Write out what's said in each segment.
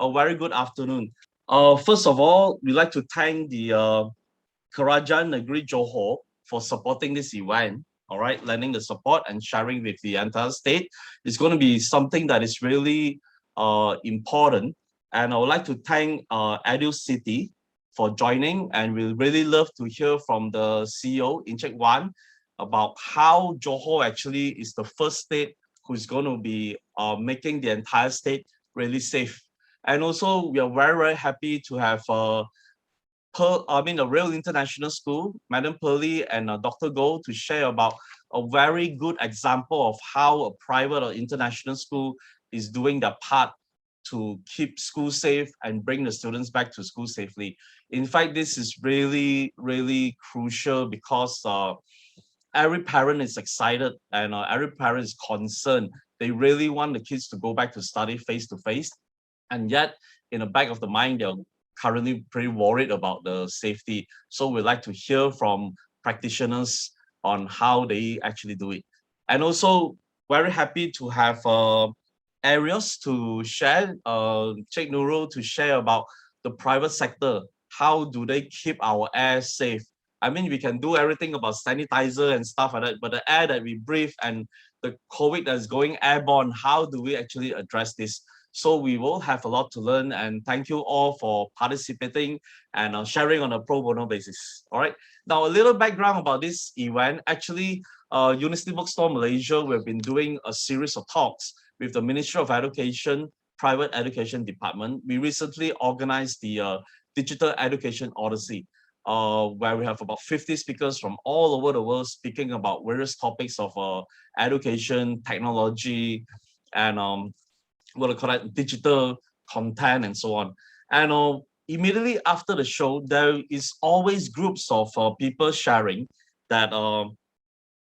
A very good afternoon. First of all, we'd like to thank the Kerajaan Negeri Johor for supporting this event. All right, lending the support and sharing with the entire state. It's going to be something that is really important. And I would like to thank EduCity for joining. And we really love to hear from the CEO, Encik Wan, about how Johor actually is the first state who's going to be making the entire state really safe. And also, we are very, very happy to have a real international school, Madam Pearly and Dr. Goh, to share about a very good example of how a private or international school is doing their part to keep school safe and bring the students back to school safely. In fact, this is really, really crucial because every parent is excited and every parent is concerned. They really want the kids to go back to study face to face. And yet, in the back of the mind, they're currently pretty worried about the safety. So we'd like to hear from practitioners on how they actually do it. And also, very happy to have Aerus to share, Sheikh Nurul to share about the private sector. How do they keep our air safe? I mean, we can do everything about sanitizer and stuff like that, but the air that we breathe and the COVID that's going airborne, how do we actually address this? So we will have a lot to learn, and thank you all for participating and sharing on a pro bono basis. All right. Now, a little background about this event. Actually, University Bookstore Malaysia, we've been doing a series of talks with the Ministry of Education, Private Education Department. We recently organized the Digital Education Odyssey, where we have about 50 speakers from all over the world speaking about various topics of education, technology, and what do you call that, digital content and so on. And immediately after the show, there is always groups of people sharing that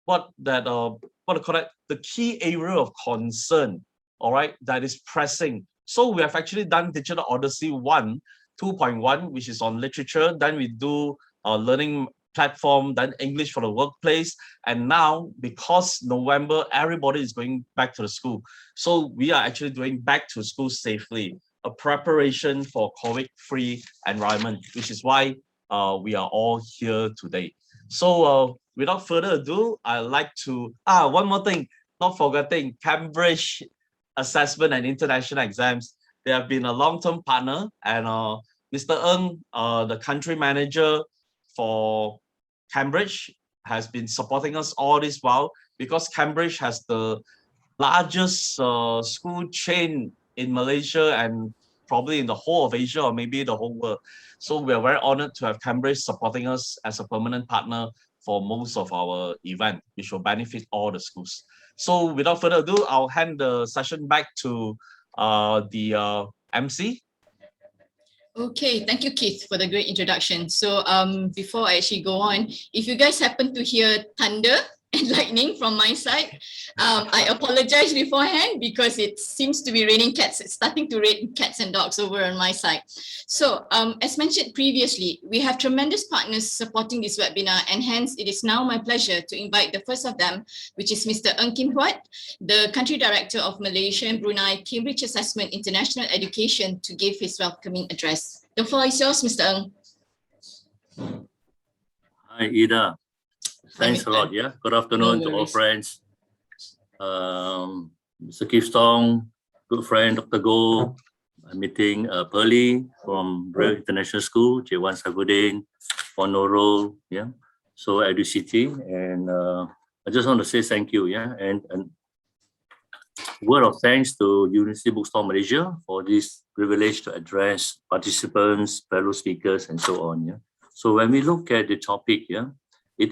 what do you call that, the key area of concern, all right, that is pressing. So we have actually done Digital Odyssey 2.1, which is on literature. Then we do learning platform, then English for the workplace. And now, because November, everybody is going back to the school. So we are actually doing back to school safely, a preparation for COVID-free environment, which is why we are all here today. So without further ado, I'd like to, one more thing, not forgetting Cambridge Assessment and International Exams. They have been a long-term partner, and Mr. Ng, the country manager for Cambridge, has been supporting us all this while, because Cambridge has the largest school chain in Malaysia and probably in the whole of Asia or maybe the whole world. So we are very honored to have Cambridge supporting us as a permanent partner for most of our event, which will benefit all the schools. So without further ado, I'll hand the session back to the MC. Okay, thank you, Keith, for the great introduction. So before I actually go on, if you guys happen to hear thunder and lightning from my side, I apologize beforehand because it seems to be raining cats. It's starting to rain cats and dogs over on my side. So as mentioned previously, we have tremendous partners supporting this webinar, and hence it is now my pleasure to invite the first of them, which is Mr. Ng Kim Huat, the Country Director of Malaysia and Brunei Cambridge Assessment International Education, to give his welcoming address. The floor is yours, Mr. Ng. Hi, Ida. Thanks a lot. Yeah. Good afternoon to all friends. Mr. Keith Tong, good friend Dr. Goh. I'm meeting Pearly from Braille International School, J1 Saifuddin, for Nurul. Yeah. So EduCity, and I just want to say thank you. Yeah, and word of thanks to University Bookstore Malaysia for this privilege to address participants, fellow speakers, and so on. Yeah. So when we look at the topic, yeah, it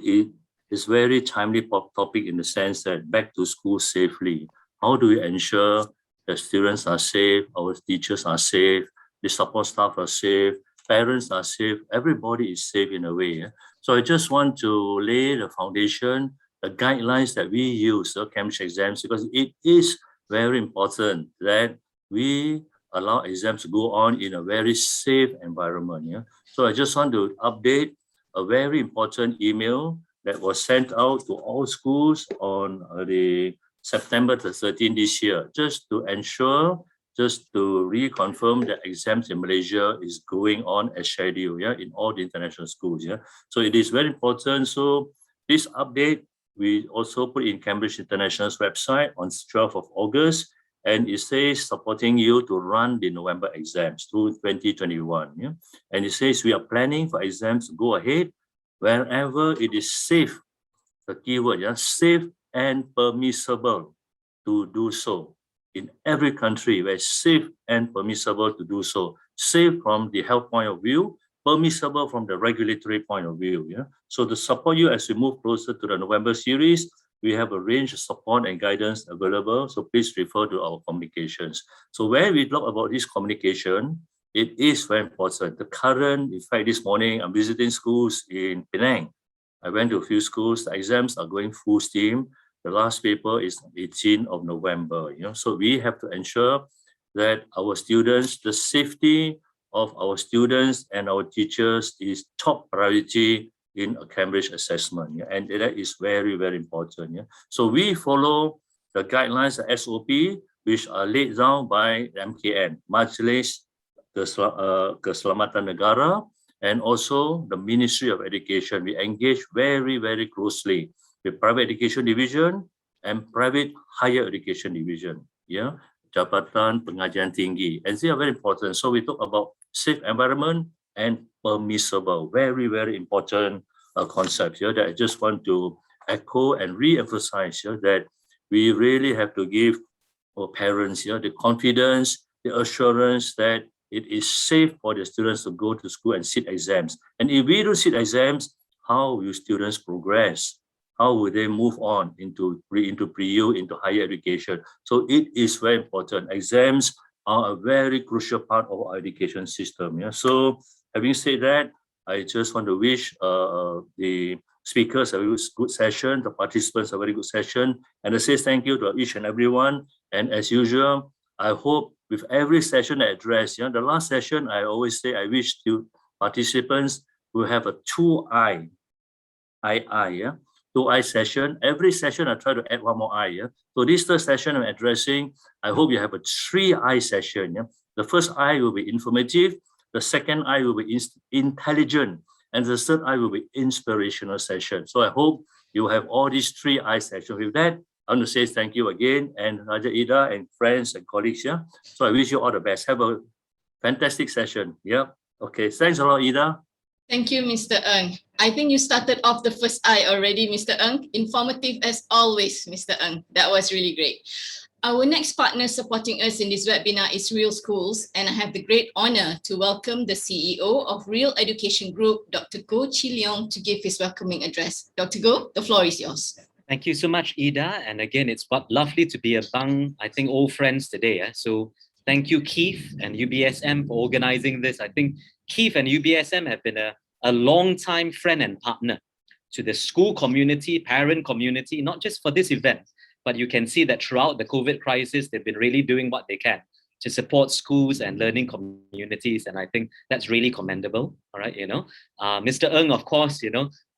is very timely topic in the sense that back to school safely. How do we ensure that students are safe, our teachers are safe, the support staff are safe, parents are safe, everybody is safe in a way. Yeah? So I just want to lay the foundation, the guidelines that we use, the Cambridge exams, because it is very important that we allow exams to go on in a very safe environment. Yeah? So I just want to update a very important email that was sent out to all schools on the September the 13th this year, just to ensure just to reconfirm that exams in Malaysia is going on as scheduled, in all the international schools, So it is very important. So this update, we also put in Cambridge International's website on 12th of August, and it says supporting you to run the November exams through 2021, And it says we are planning for exams to go ahead wherever it is safe, the keyword, safe and permissible to do so. In every country where it's safe and permissible to do so. Safe from the health point of view, permissible from the regulatory point of view. So to support you as we move closer to the November series, we have a range of support and guidance available. So please refer to our communications. So when we talk about this communication, it is very important. The current, in fact, this morning I'm visiting schools in Penang. I went to a few schools. The exams are going full steam. The last paper is 18th of November. So we have to ensure that our students, the safety of our students and our teachers is top priority in a Cambridge assessment. And that is very, very important. So we follow the guidelines, the SOP, which are laid down by MKN, Majlis Keselamatan Negara, and also the Ministry of Education. We engage very, very closely with Private Education Division and Private Higher Education Division, Jabatan Pengajian Tinggi, and they are very important. So we talk about safe environment and permissible, very, very important concepts here that I just want to echo and re-emphasize that we really have to give our parents the confidence, the assurance that it is safe for the students to go to school and sit exams. And if we don't sit exams, how will students progress? How will they move on into pre-U, into higher education? So it is very important. Exams are a very crucial part of our education system. So having said that, I just want to wish the speakers a very good session, the participants a very good session, and I say thank you to each and everyone. And as usual, I hope with every session I address, the last session, I always say I wish to participants will have a 2I session. Every session I try to add one more I. So this third session I'm addressing, I hope you have a 3I session. The first I will be informative, the second I will be intelligent, and the third I will be inspirational session. So I hope you have all these 3I sessions. With that, I want to say thank you again, and Raja Ida and friends and colleagues. So I wish you all the best. Have a fantastic session. Okay, thanks a lot, Ida. Thank you, Mr. Ng. I think you started off the first I already, Mr. Ng. Informative as always, Mr. Ng. That was really great. Our next partner supporting us in this webinar is Real Schools, and I have the great honor to welcome the CEO of Real Education Group, Dr. Goh Chi Leong, to give his welcoming address. Dr. Goh, the floor is yours. Thank you so much, Ida. And again, it's lovely to be among, I think, old friends today. So thank you, Keith and UBSM for organizing this. I think Keith and UBSM have been a long-time friend and partner to the school community, parent community, not just for this event, but you can see that throughout the COVID crisis, they've been really doing what they can to support schools and learning communities. And I think that's really commendable. All right, Mr. Ng, of course,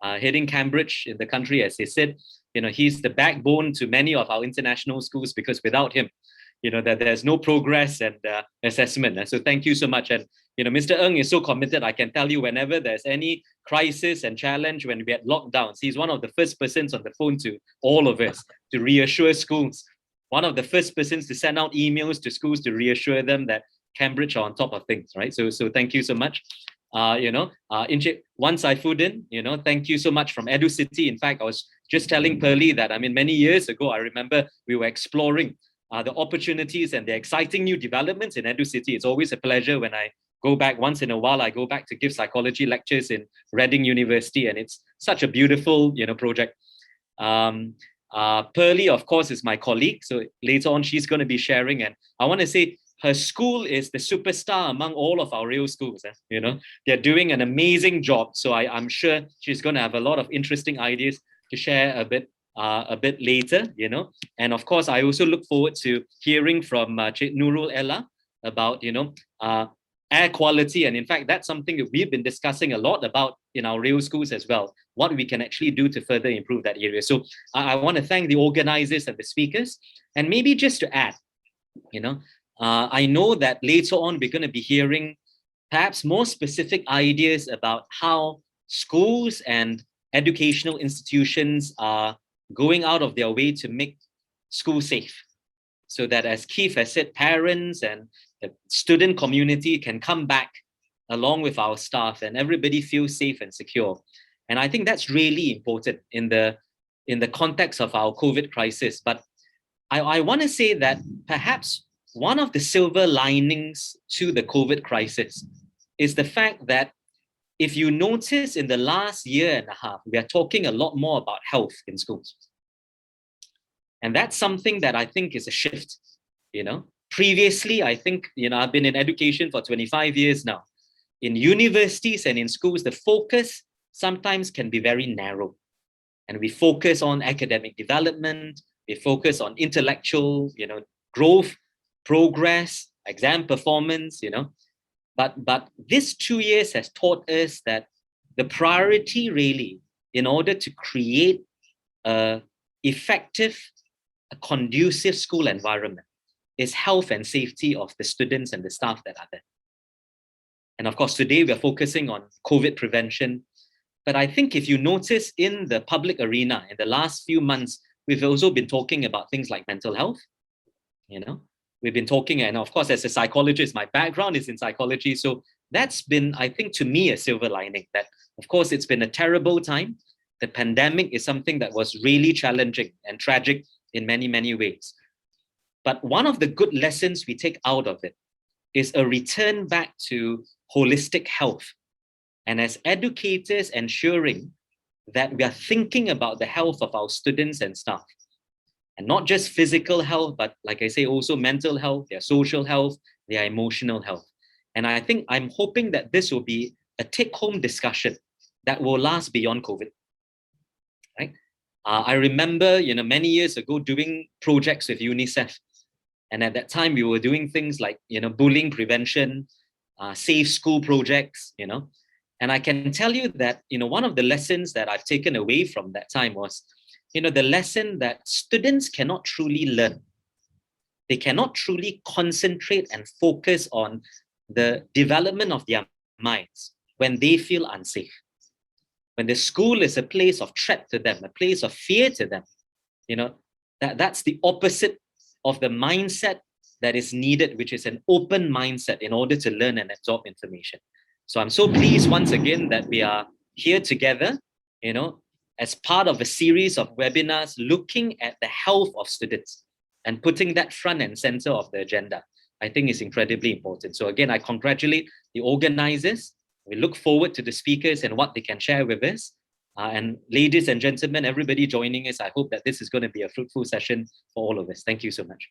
heading Cambridge in the country, as he said, he's the backbone to many of our international schools, because without him, that there's no progress and assessment. And so thank you so much. And, Mr. Ng is so committed. I can tell you, whenever there's any crisis and challenge, when we had lockdowns, he's one of the first persons on the phone to all of us to reassure schools. One of the first persons to send out emails to schools to reassure them that Cambridge are on top of things, right? So thank you so much. One Saifuddin, thank you so much from EduCity. In fact, I was just telling Pearly that, many years ago, I remember we were exploring the opportunities and the exciting new developments in EduCity. It's always a pleasure when I go back once in a while. I go back to give psychology lectures in Reading University, and it's such a beautiful, project. Pearly, of course, is my colleague. So later on, she's going to be sharing. And I want to say her school is the superstar among all of our real schools. They're doing an amazing job. So I'm sure she's going to have a lot of interesting ideas to share a bit later, And of course, I also look forward to hearing from Nurul Ella about, air quality. And in fact, that's something that we've been discussing a lot about in our real schools as well, what we can actually do to further improve that area. So I want to thank the organizers and the speakers. And maybe just to add, I know that later on we're going to be hearing perhaps more specific ideas about how schools and educational institutions are going out of their way to make school safe, so that, as Keith has said, parents and the student community can come back along with our staff and everybody feels safe and secure. And I think that's really important in the context of our COVID crisis. But I want to say that perhaps one of the silver linings to the COVID crisis is the fact that if you notice in the last year and a half, we are talking a lot more about health in schools. And that's something that I think is a shift, Previously, I think, I've been in education for 25 years now. In universities and in schools, the focus sometimes can be very narrow. And we focus on academic development, we focus on intellectual, growth, progress, exam performance, But this 2 years has taught us that the priority really, in order to create a effective, a conducive school environment, is health and safety of the students and the staff that are there. And of course, today we're focusing on COVID prevention. But I think if you notice in the public arena, in the last few months, we've also been talking about things like mental health. We've been talking, and of course, as a psychologist, my background is in psychology. So that's been, I think, to me, a silver lining. That, of course, it's been a terrible time. The pandemic is something that was really challenging and tragic in many, many ways. But one of the good lessons we take out of it is a return back to holistic health. And as educators, ensuring that we are thinking about the health of our students and staff. And not just physical health, but like I say, also mental health, their social health, their emotional health. And I think I'm hoping that this will be a take-home discussion that will last beyond COVID. Right? I remember, many years ago doing projects with UNICEF. And at that time, we were doing things like, bullying prevention, safe school projects, And I can tell you that, one of the lessons that I've taken away from that time was, the lesson that students cannot truly learn. They cannot truly concentrate and focus on the development of their minds when they feel unsafe. When the school is a place of threat to them, a place of fear to them, that's the opposite of the mindset that is needed, which is an open mindset in order to learn and absorb information. So I'm so pleased once again that we are here together, as part of a series of webinars looking at the health of students and putting that front and center of the agenda, I think is incredibly important. So again, I congratulate the organizers. We look forward to the speakers and what they can share with us. And ladies and gentlemen, everybody joining us, I hope that this is going to be a fruitful session for all of us. Thank you so much.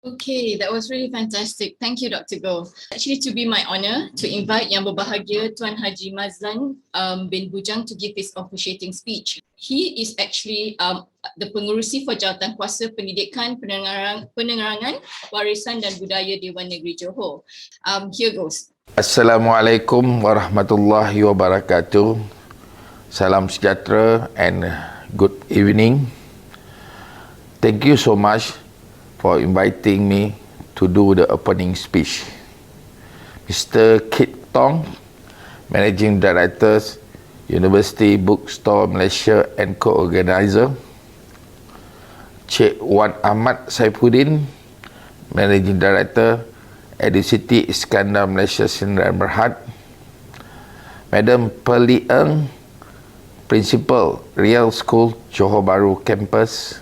Okay, that was really fantastic. Thank you, Dr. Goh. Actually, to be my honor to invite Yang Berbahagia Tuan Haji Mazlan bin Bujang to give his officiating speech. He is actually the pengerusi for Jawatan Kuasa Pendidikan, Penerangan, Warisan dan Budaya Dewan Negeri Johor. Here goes. Assalamualaikum warahmatullahi wabarakatuh. Salam sejahtera and good evening. Thank you so much for inviting me to do the opening speech. Mr. Kit Tong, Managing Director, University Bookstore Malaysia and co-organizer. Cik Wan Ahmad Saifuddin, Managing Director, EduCity Iskandar Malaysia Sdn Bhd. Madam Pearly, Principal, Real School, Johor Bharu Campus.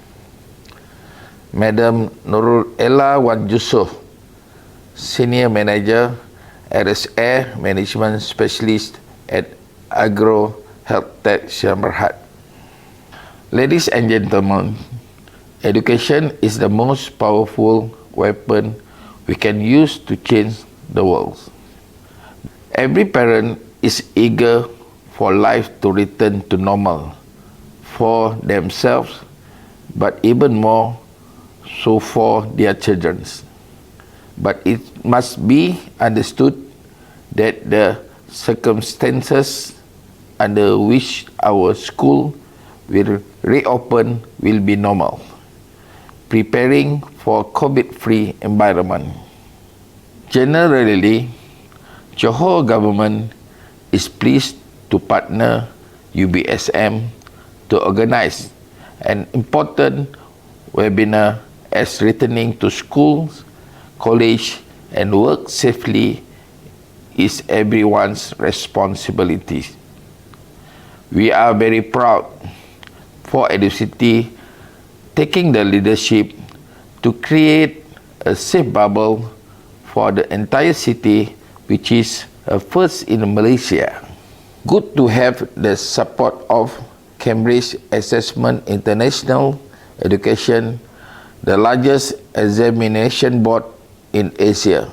Madam Nurul Wan Jusoh, Senior Manager, Aerus Air Management Specialist at Agrow, Healthtech, Sdn Bhd. Ladies and gentlemen, education is the most powerful weapon we can use to change the world. Every parent is eager for life to return to normal for themselves, but even more so for their children. But it must be understood that the circumstances under which our school will reopen will be normal. preparing for COVID-free environment. Generally, Johor government is pleased to partner UBSM to organize an important webinar as returning to schools, college and work safely is everyone's responsibility. We are very proud for EduCity taking the leadership to create a safe bubble for the entire city, which is a first in Malaysia. Good to have the support of Cambridge Assessment International Education, the largest examination board in Asia,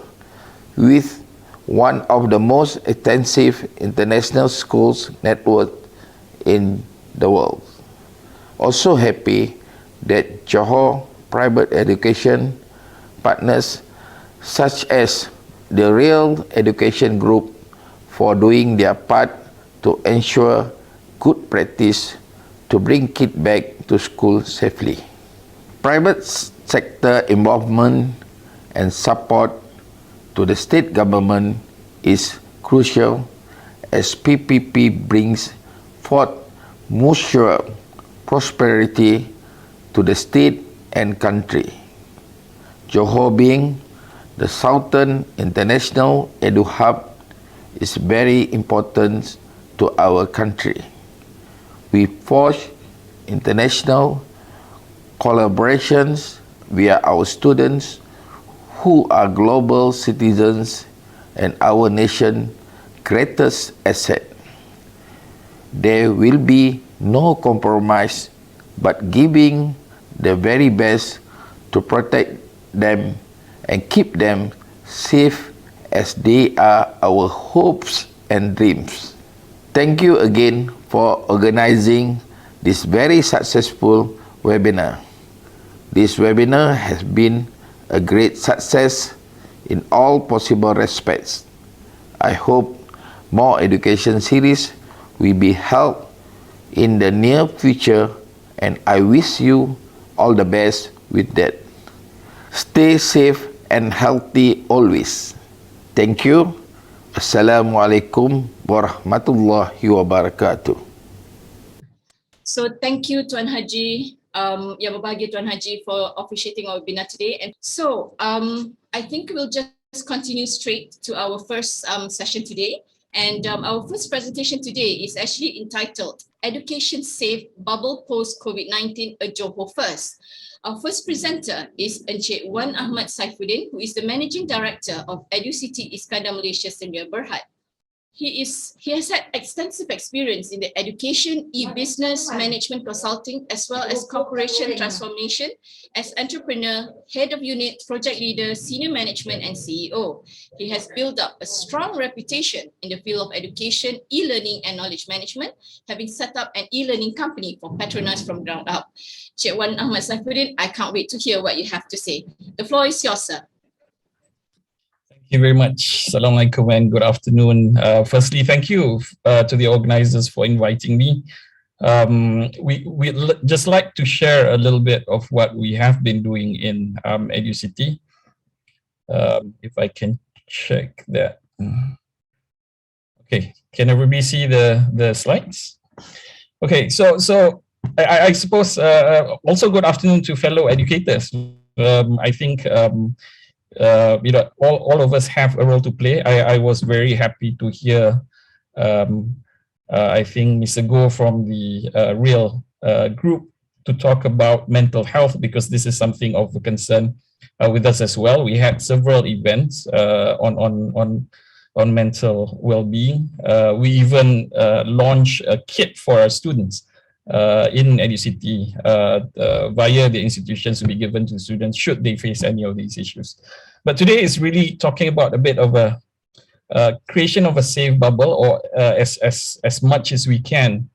with one of the most extensive international schools network in the world. Also happy that Johor private education partners such as the Real Education Group for doing their part to ensure good practice to bring kids back to school safely. Private sector involvement and support to the state government is crucial as PPP brings forth mutual prosperity to the state and country. Johor being the Southern International Edu Hub is very important to our country. We forge international collaborations via our students who are global citizens and our nation's greatest asset. There will be no compromise but giving the very best to protect them and keep them safe as they are our hopes and dreams. Thank you again for organizing this very successful webinar. This webinar has been a great success in all possible respects. I hope more education series will be held in the near future and I wish you all the best with that. Stay safe and healthy always. Thank you. Assalamualaikum warahmatullahi wabarakatuh. So thank you Tuan Haji, Yang Berbahagia Tuan Haji for officiating our webinar today. And so I think we'll just continue straight to our first session today. And our first presentation today is actually entitled Education Safe Bubble Post COVID-19 a Johor First. Our first presenter is Encik Wan Ahmad Saifuddin, who is the Managing Director of EduCity Iskandar Malaysia Sdn Bhd. He has had extensive experience in the education, e-business, management consulting, as well as corporation transformation as entrepreneur, head of unit, project leader, senior management, and CEO. He has built up a strong reputation in the field of education, e-learning, and knowledge management, having set up an e-learning company for Petronas from ground up. Cik Wan Ahmad Saifuddin, I can't wait to hear what you have to say. The floor is yours, sir. Thank you very much. Assalamualaikum and good afternoon. Firstly, thank you to the organizers for inviting me. We'd just like to share a little bit of what we have been doing in EduCity. If I can check that. Okay, can everybody see the slides? Okay, so I suppose also good afternoon to fellow educators. I think you know, all of us have a role to play. I was very happy to hear, I think, Mr. Goh from the Real group to talk about mental health, because this is something of a concern with us as well. We had several events on mental well-being. We even launched a kit for our students in EduCity via the institutions to be given to students should they face any of these issues. But today is really talking about a bit of a creation of a safe bubble, or as much as we can.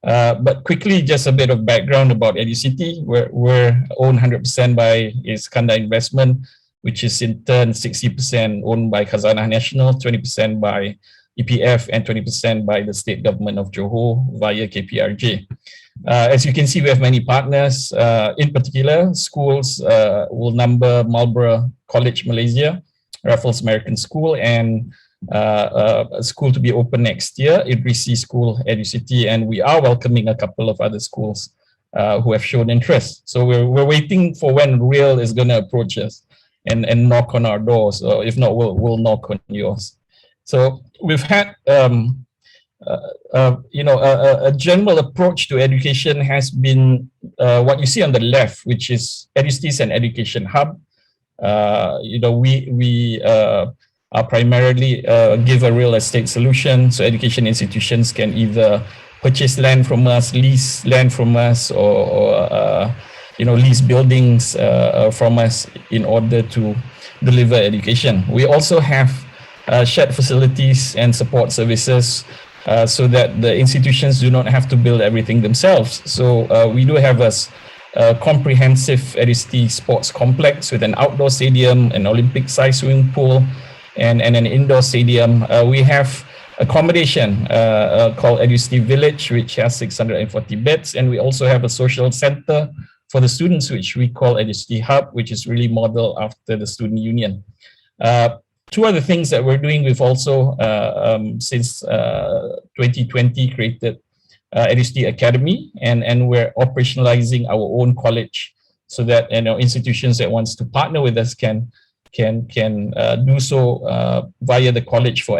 But quickly, just a bit of background about EduCity. We're owned 100% by Iskandar Investment, which is in turn 60% owned by Khazanah National, 20% by EPF, and 20% by the state government of Johor via KPRJ. As you can see, we have many partners. In particular, schools will number Marlborough College Malaysia, Raffles American School, and a school to be open next year, EduCity School, EduCity, and we are welcoming a couple of other schools who have shown interest. So we're waiting for when Real is going to approach us and knock on our doors, or if not, we'll knock on yours. So we've had a general approach to education has been what you see on the left, which is EduCity is an education hub. We are primarily give a real estate solution, so education institutions can either purchase land from us, lease land from us, or lease buildings from us in order to deliver education. We also have shared facilities and support services so that the institutions do not have to build everything themselves. So we do have a comprehensive EduCity sports complex with an outdoor stadium, an Olympic-sized swimming pool, and an indoor stadium. We have accommodation called EduCity Village, which has 640 beds, and we also have a social center for the students, which we call EduCity Hub, which is really modeled after the student union. Two other things that we're doing, we've also, since 2020, created EduCity Academy, and we're operationalizing our own college so that institutions that wants to partner with us can do so via the college for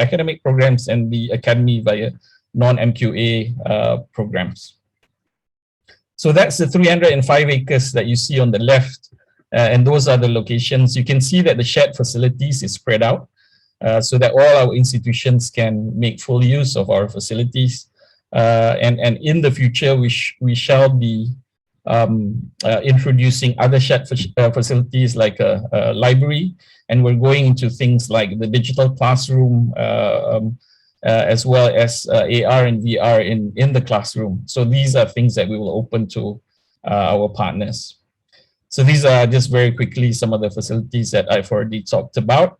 academic programs and the academy via non-MQA programs. So that's the 305 acres that you see on the left. And those are the locations. You can see that the shared facilities is spread out so that all our institutions can make full use of our facilities. And in the future, we shall be introducing other shared facilities like a library, and we're going into things like the digital classroom, as well as AR and VR in the classroom. So these are things that we will open to our partners. So these are just very quickly some of the facilities that I've already talked about.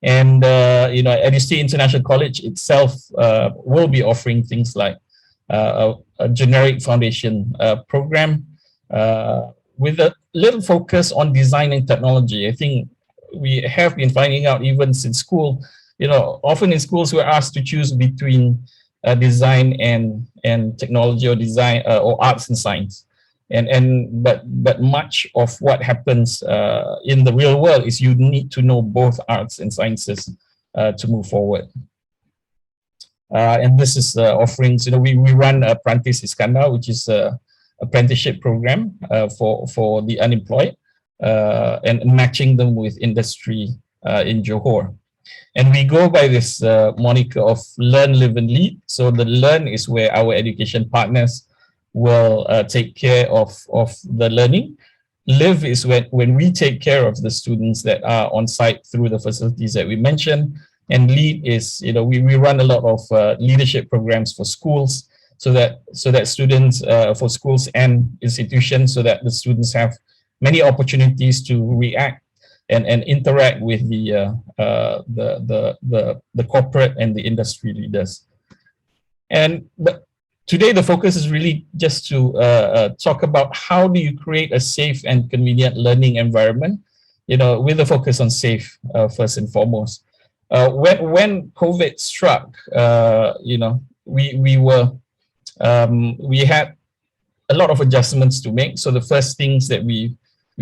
And EduCity International College itself will be offering things like a generic foundation program with a little focus on design and technology. I think we have been finding out even since school, often in schools we're asked to choose between design and technology, or design or arts and science. But much of what happens in the real world is you need to know both arts and sciences to move forward. And this is offerings. We run Apprentice Iskandar, which is a apprenticeship program for the unemployed, and matching them with industry in Johor. And we go by this moniker of learn, live, and lead. So the learn is where our education partners will take care of the learning. Live is when we take care of the students that are on site through the facilities that we mentioned. And lead is, we run a lot of leadership programs for schools, so that students, for schools and institutions, so that the students have many opportunities to react and interact with the corporate and the industry leaders. But today, the focus is really just to talk about how do you create a safe and convenient learning environment, with a focus on safe first and foremost. When COVID struck, we had a lot of adjustments to make. So the first things that we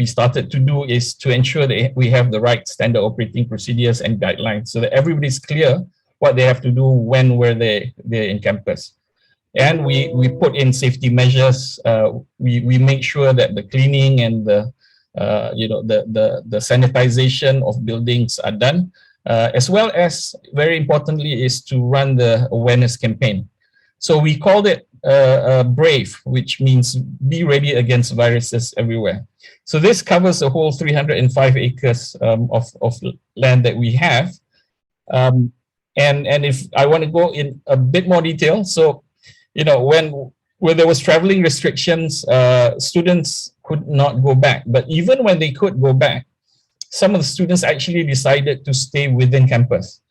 started to do is to ensure that we have the right standard operating procedures and guidelines, so that everybody's clear what they have to do where they're in campus. And we put in safety measures. We make sure that the cleaning and the sanitization of buildings are done, as well as, very importantly, is to run the awareness campaign. So we called it BRAVE, which means be ready against viruses everywhere. So this covers the whole 305 acres of land that we have. And if I want to go in a bit more detail, so when there was traveling restrictions, students could not go back. But even when they could go back, some of the students actually decided to stay within campus.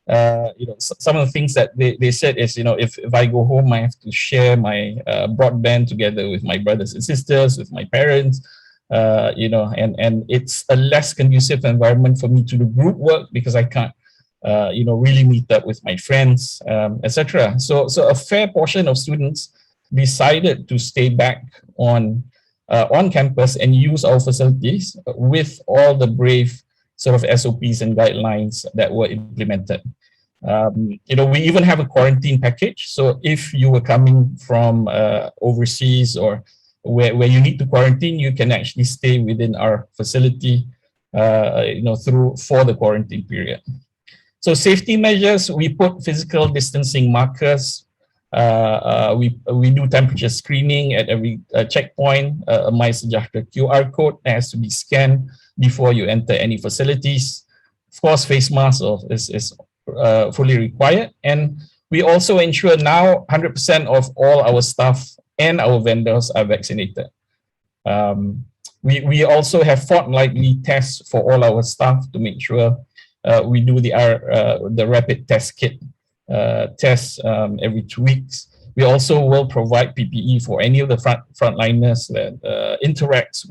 some of the things that they said is, if I go home, I have to share my broadband together with my brothers and sisters, with my parents, and it's a less conducive environment for me to do group work because I can't, really meet up with my friends, etc. So a fair portion of students decided to stay back on campus and use our facilities with all the brave sort of SOPs and guidelines that were implemented. We even have a quarantine package. So if you were coming from overseas or where you need to quarantine, you can actually stay within our facility, for the quarantine period. So safety measures, we put physical distancing markers. We do temperature screening at every checkpoint. A MySejahtera QR code has to be scanned before you enter any facilities. Of course, face mask is fully required. And we also ensure now 100% of all our staff and our vendors are vaccinated. We also have fortnightly tests for all our staff to make sure we do the rapid test kit tests every 2 weeks. We also will provide PPE for any of the frontliners that interacts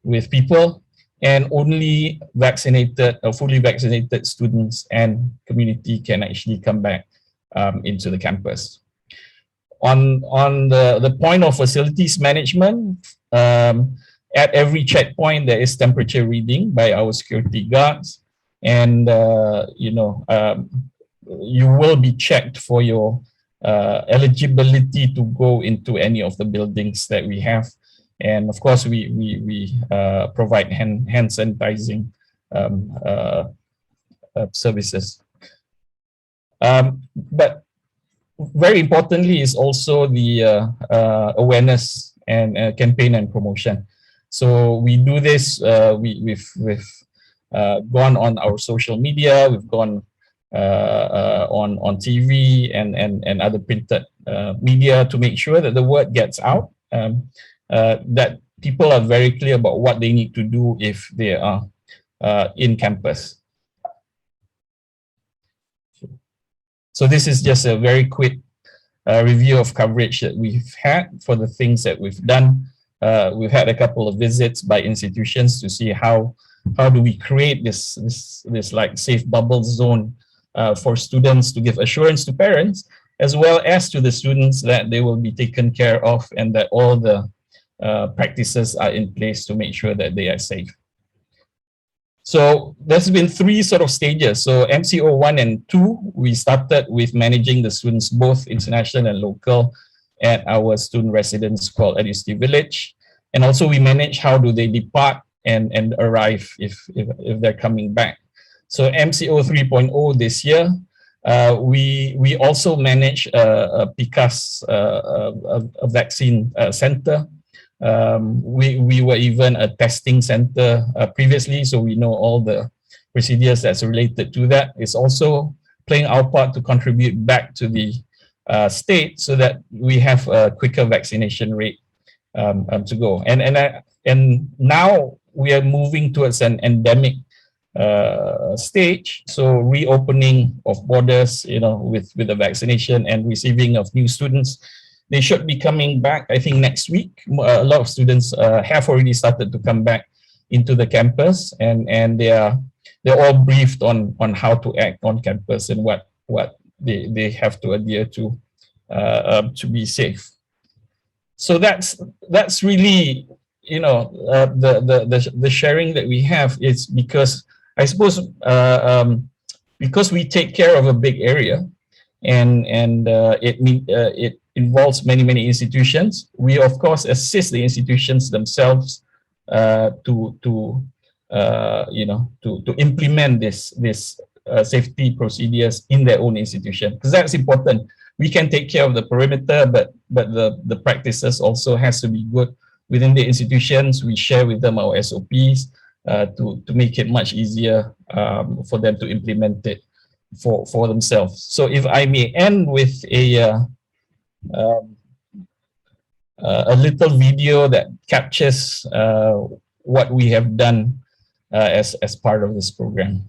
with people, and only vaccinated or fully vaccinated students and community can actually come back into the campus. On the point of facilities management, at every checkpoint there is temperature reading by our security guards, and you will be checked for your eligibility to go into any of the buildings that we have. And of course, we provide hand sanitizing services. But very importantly is also the awareness and campaign and promotion. So we do this, we've gone on our social media, we've gone on TV and other printed media to make sure that the word gets out, that people are very clear about what they need to do if they are in campus. So this is just a very quick review of coverage that we've had for the things that we've done. We've had a couple of visits by institutions to see how do we create this like safe bubble zone for students to give assurance to parents, as well as to the students that they will be taken care of and that all the practices are in place to make sure that they are safe. So there's been 3 sort of stages. So MCO 1 and 2, we started with managing the students, both international and local, at our student residence called EduCity Village. And also we manage how do they depart and arrive if they're coming back. So MCO 3.0 this year, we also manage a PICAS, a vaccine center. We were even a testing center previously, so we know all the procedures that's related to that. It's also playing our part to contribute back to the state so that we have a quicker vaccination rate to go. And now we are moving towards an endemic stage, so reopening of borders, with the vaccination and receiving of new students. They should be coming back, I think, next week. A lot of students have already started to come back into the campus, and they're all briefed on how to act on campus and what they have to adhere to be safe. So that's really, the sharing that we have is because I suppose because we take care of a big area, and it involves many institutions. We of course assist the institutions themselves to implement this safety procedures in their own institution, because that's important. We can take care of the perimeter, but the practices also has to be good within the institutions. We share with them our SOPs to make it much easier for them to implement it for themselves. So if I may end with a little video that captures what we have done as part of this program.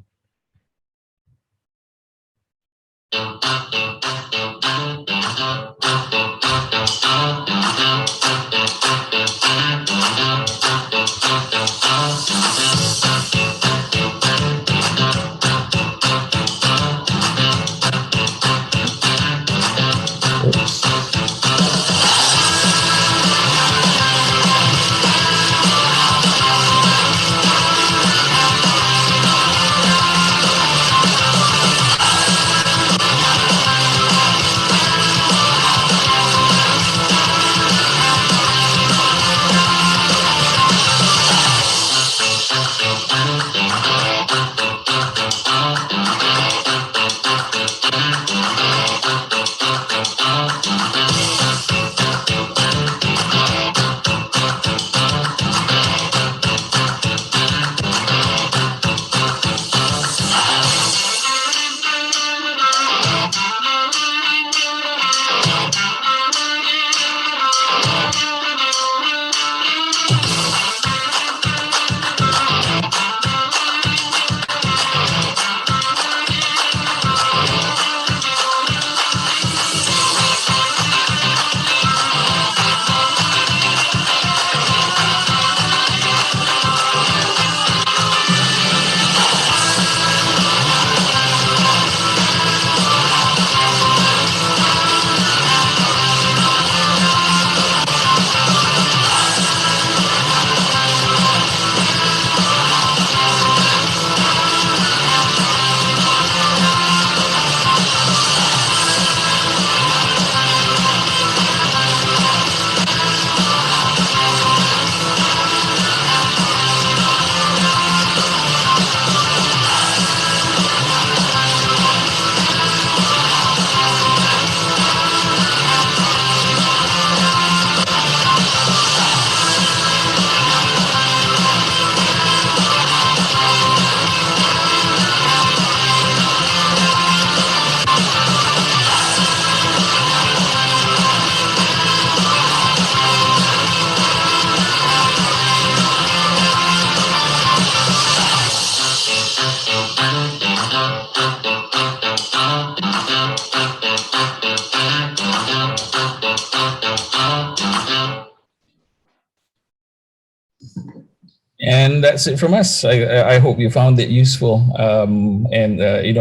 And that's it from us. I hope you found it useful.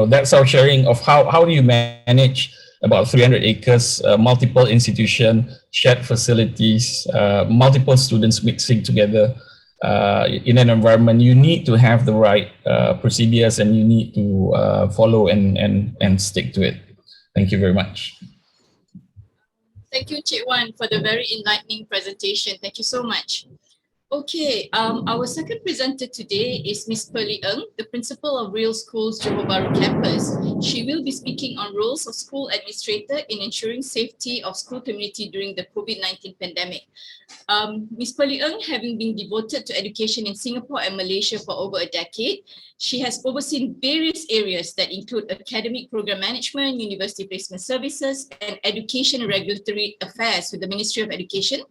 That's our sharing of how do you manage about 300 acres, multiple institution, shared facilities, multiple students mixing together in an environment. You need to have the right procedures, and you need to follow and stick to it. Thank you very much. Thank you, Cik Wan, for the very enlightening presentation. Thank you so much. Okay, our second presenter today is Miss Pearly Ng, the principal of Real Schools Johor Bharu campus. She will be speaking on roles of school administrator in ensuring safety of school community during the COVID-19 pandemic. Ms. Pearly Ng, having been devoted to education in Singapore and Malaysia for over a decade, she has overseen various areas that include academic program management, university placement services, and education and regulatory affairs with the Ministry of Education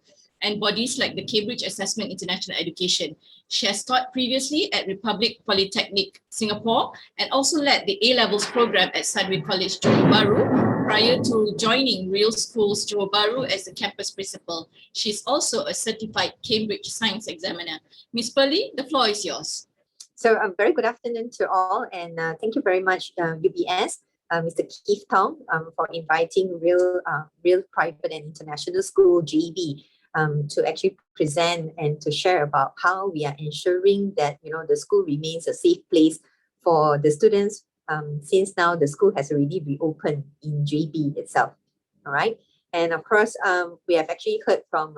and bodies like the Cambridge Assessment International Education. She has taught previously at Republic Polytechnic Singapore and also led the A-Levels program at Sunway College Johor Bharu prior to joining Real Schools Johor Bharu as the campus principal. She's also a certified Cambridge Science Examiner. Ms. Pearly, the floor is yours. So very good afternoon to all, and thank you very much, UBS, Mr. Keith Tong, for inviting Real Private and International School, JB, to actually present and to share about how we are ensuring that the school remains a safe place for the students, since now the school has already reopened in JB itself. All right, and of course we have actually heard from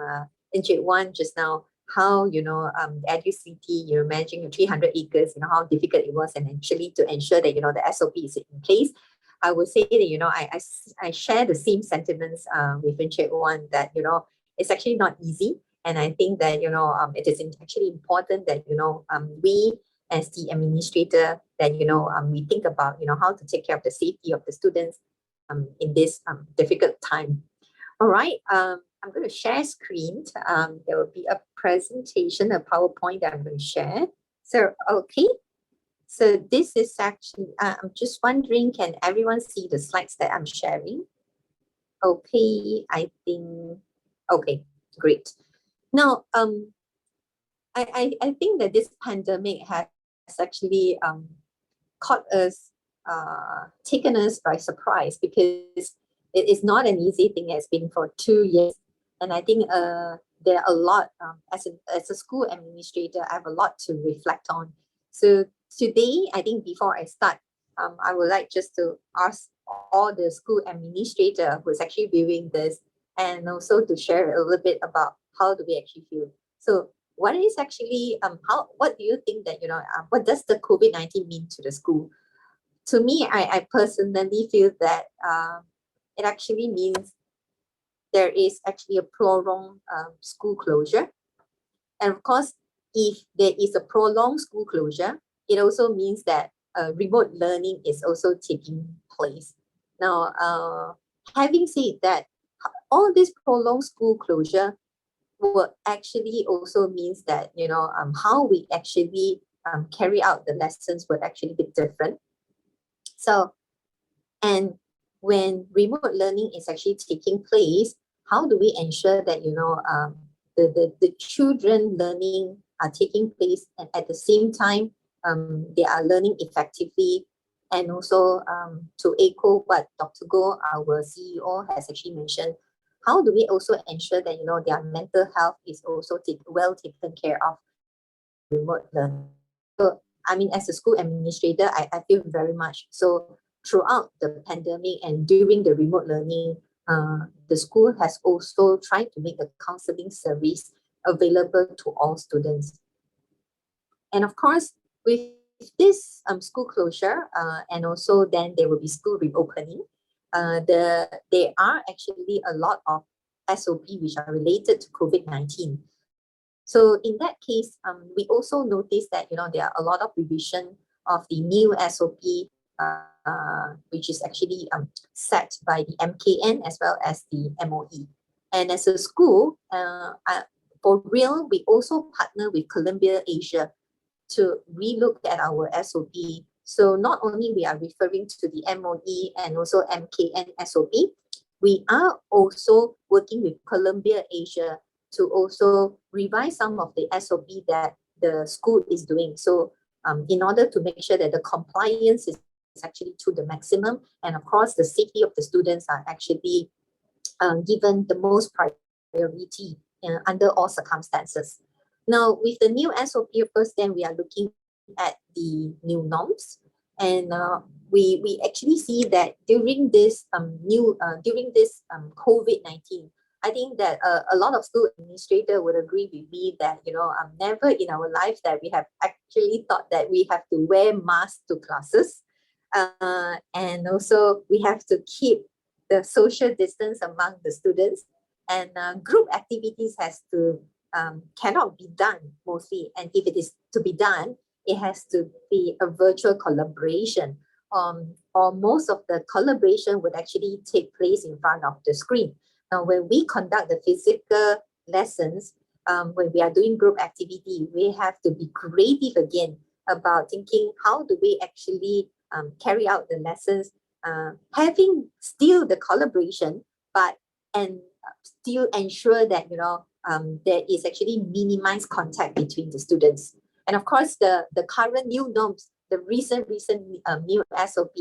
Encik Wan just now how EduCity, managing 300 acres, how difficult it was, and actually to ensure that the SOP is in place. I would say that I share the same sentiments with Encik Wan that it's actually not easy, and I think that it is actually important that we as the administrator that we think about how to take care of the safety of the students in this difficult time. All right, I'm going to share screen. There will be a presentation, a PowerPoint that I'm going to share. So okay, so this is actually I'm just wondering, can everyone see the slides that I'm sharing? Okay, I think. Okay, great. Now, I think that this pandemic has actually caught us, taken us by surprise, because it is not an easy thing. It's been for 2 years, and I think there are a lot, as a school administrator, I have a lot to reflect on. So today, I think before I start, I would like just to ask all the school administrator who is actually viewing this, and also to share a little bit about how do we actually feel. So what is actually, what do you think that, what does the COVID-19 mean to the school? To me, I personally feel that it actually means there is actually a prolonged school closure. And of course, if there is a prolonged school closure, it also means that remote learning is also taking place. Now, having said that, all this prolonged school closure will actually also means that, how we actually carry out the lessons would actually be different. So, and when remote learning is actually taking place, how do we ensure that, the children learning are taking place, and at the same time, they are learning effectively. And also to echo what Dr. Goh, our CEO, has actually mentioned, how do we also ensure that their mental health is also well taken care of remote learning? So I mean, as a school administrator, I feel very much so throughout the pandemic and during the remote learning, the school has also tried to make a counseling service available to all students. And of course, with this school closure, and also then there will be school reopening, there are actually a lot of SOP which are related to COVID-19. So in that case, we also noticed that there are a lot of revision of the new SOP, which is actually set by the MKN as well as the MOE. And as a school, for Real, we also partner with Columbia Asia to relook at our SOP. So not only we are referring to the MOE and also MKN SOP, we are also working with Columbia Asia to also revise some of the SOP that the school is doing. So in order to make sure that the compliance is actually to the maximum, and of course the safety of the students are actually given the most priority under all circumstances. Now, with the new SOP, of course, then we are looking at the new norms, and we actually see that during this COVID-19, I think that a lot of school administrators would agree with me that never in our life that we have actually thought that we have to wear masks to classes, and also we have to keep the social distance among the students, and group activities cannot be done mostly, and if it is to be done, it has to be a virtual collaboration, or most of the collaboration would actually take place in front of the screen. Now, when we conduct the physical lessons, when we are doing group activity, we have to be creative again about thinking how do we actually carry out the lessons, having still the collaboration, but still ensure that there is actually minimized contact between the students. And of course, the current new norms, the recent new SOP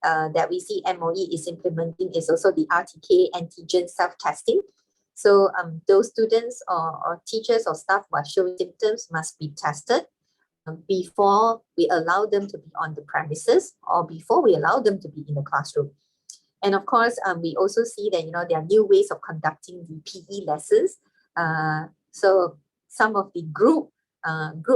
that we see MOE is implementing is also the Rtk Antigen Self-Testing. So those students or teachers or staff who are showing symptoms must be tested before we allow them to be on the premises, or before we allow them to be in the classroom. And of course, we also see that there are new ways of conducting the PE lessons. So some of the group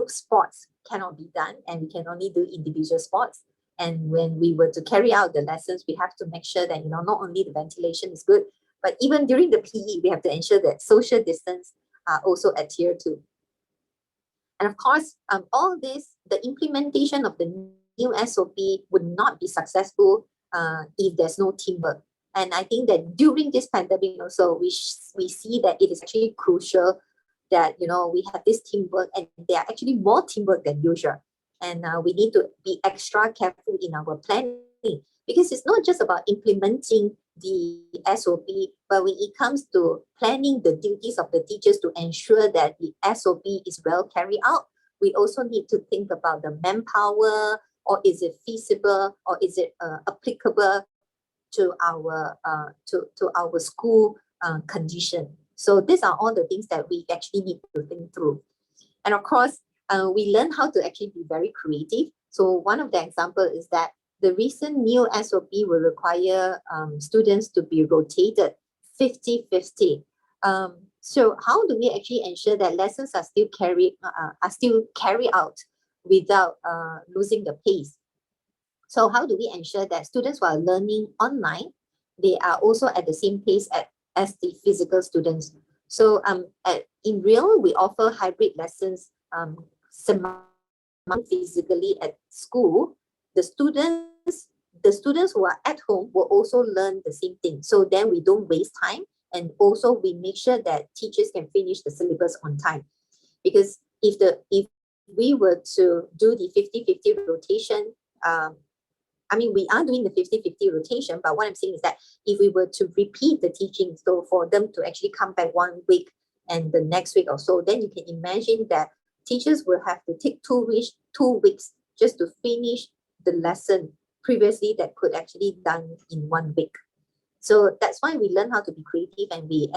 sports cannot be done, and we can only do individual sports. And when we were to carry out the lessons, we have to make sure that not only the ventilation is good, but even during the PE, we have to ensure that social distance are also adhered to. And of course, all this, the implementation of the new SOP would not be successful if there's no teamwork. And I think that during this pandemic also, we see that it is actually crucial that we have this teamwork, and there are actually more teamwork than usual. And we need to be extra careful in our planning, because it's not just about implementing the SOP, but when it comes to planning the duties of the teachers to ensure that the SOP is well carried out, we also need to think about the manpower, or is it feasible, or is it applicable to our school condition. So these are all the things that we actually need to think through. And of course, we learn how to actually be very creative. So one of the examples is that the recent new SOP will require students to be rotated 50-50. So how do we actually ensure that lessons are still carried out without losing the pace? So how do we ensure that students who are learning online, they are also at the same pace as the physical students? So in real, we offer hybrid lessons physically at school. The students who are at home will also learn the same thing. So then we don't waste time, and also we make sure that teachers can finish the syllabus on time. Because if we were to do the 50-50 rotation, we are doing the 50-50 rotation, but what I'm saying is that if we were to repeat the teaching, so for them to actually come back 1 week and the next week or so, then you can imagine that teachers will have to take 2 weeks just to finish the lesson previously that could actually done in 1 week. So that's why we learn how to be creative, and we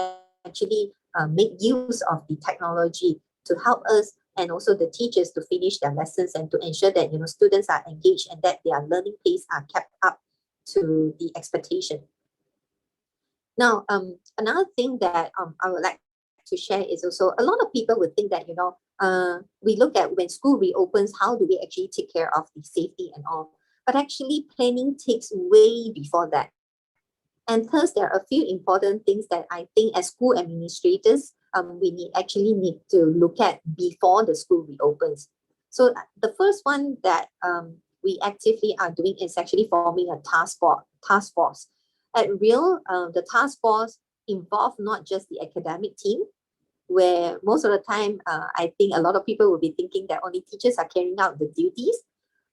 actually make use of the technology to help us, and also the teachers, to finish their lessons and to ensure that students are engaged and that their learning pace are kept up to the expectation. Now, another thing that I would like to share is also, a lot of people would think that we look at when school reopens, how do we actually take care of the safety and all? But actually, planning takes way before that. And thus, there are a few important things that I think as school administrators, we need to look at before the school reopens. So the first one that we actively are doing is actually forming a task force. At Real, the task force involves not just the academic team, where most of the time, I think a lot of people will be thinking that only teachers are carrying out the duties.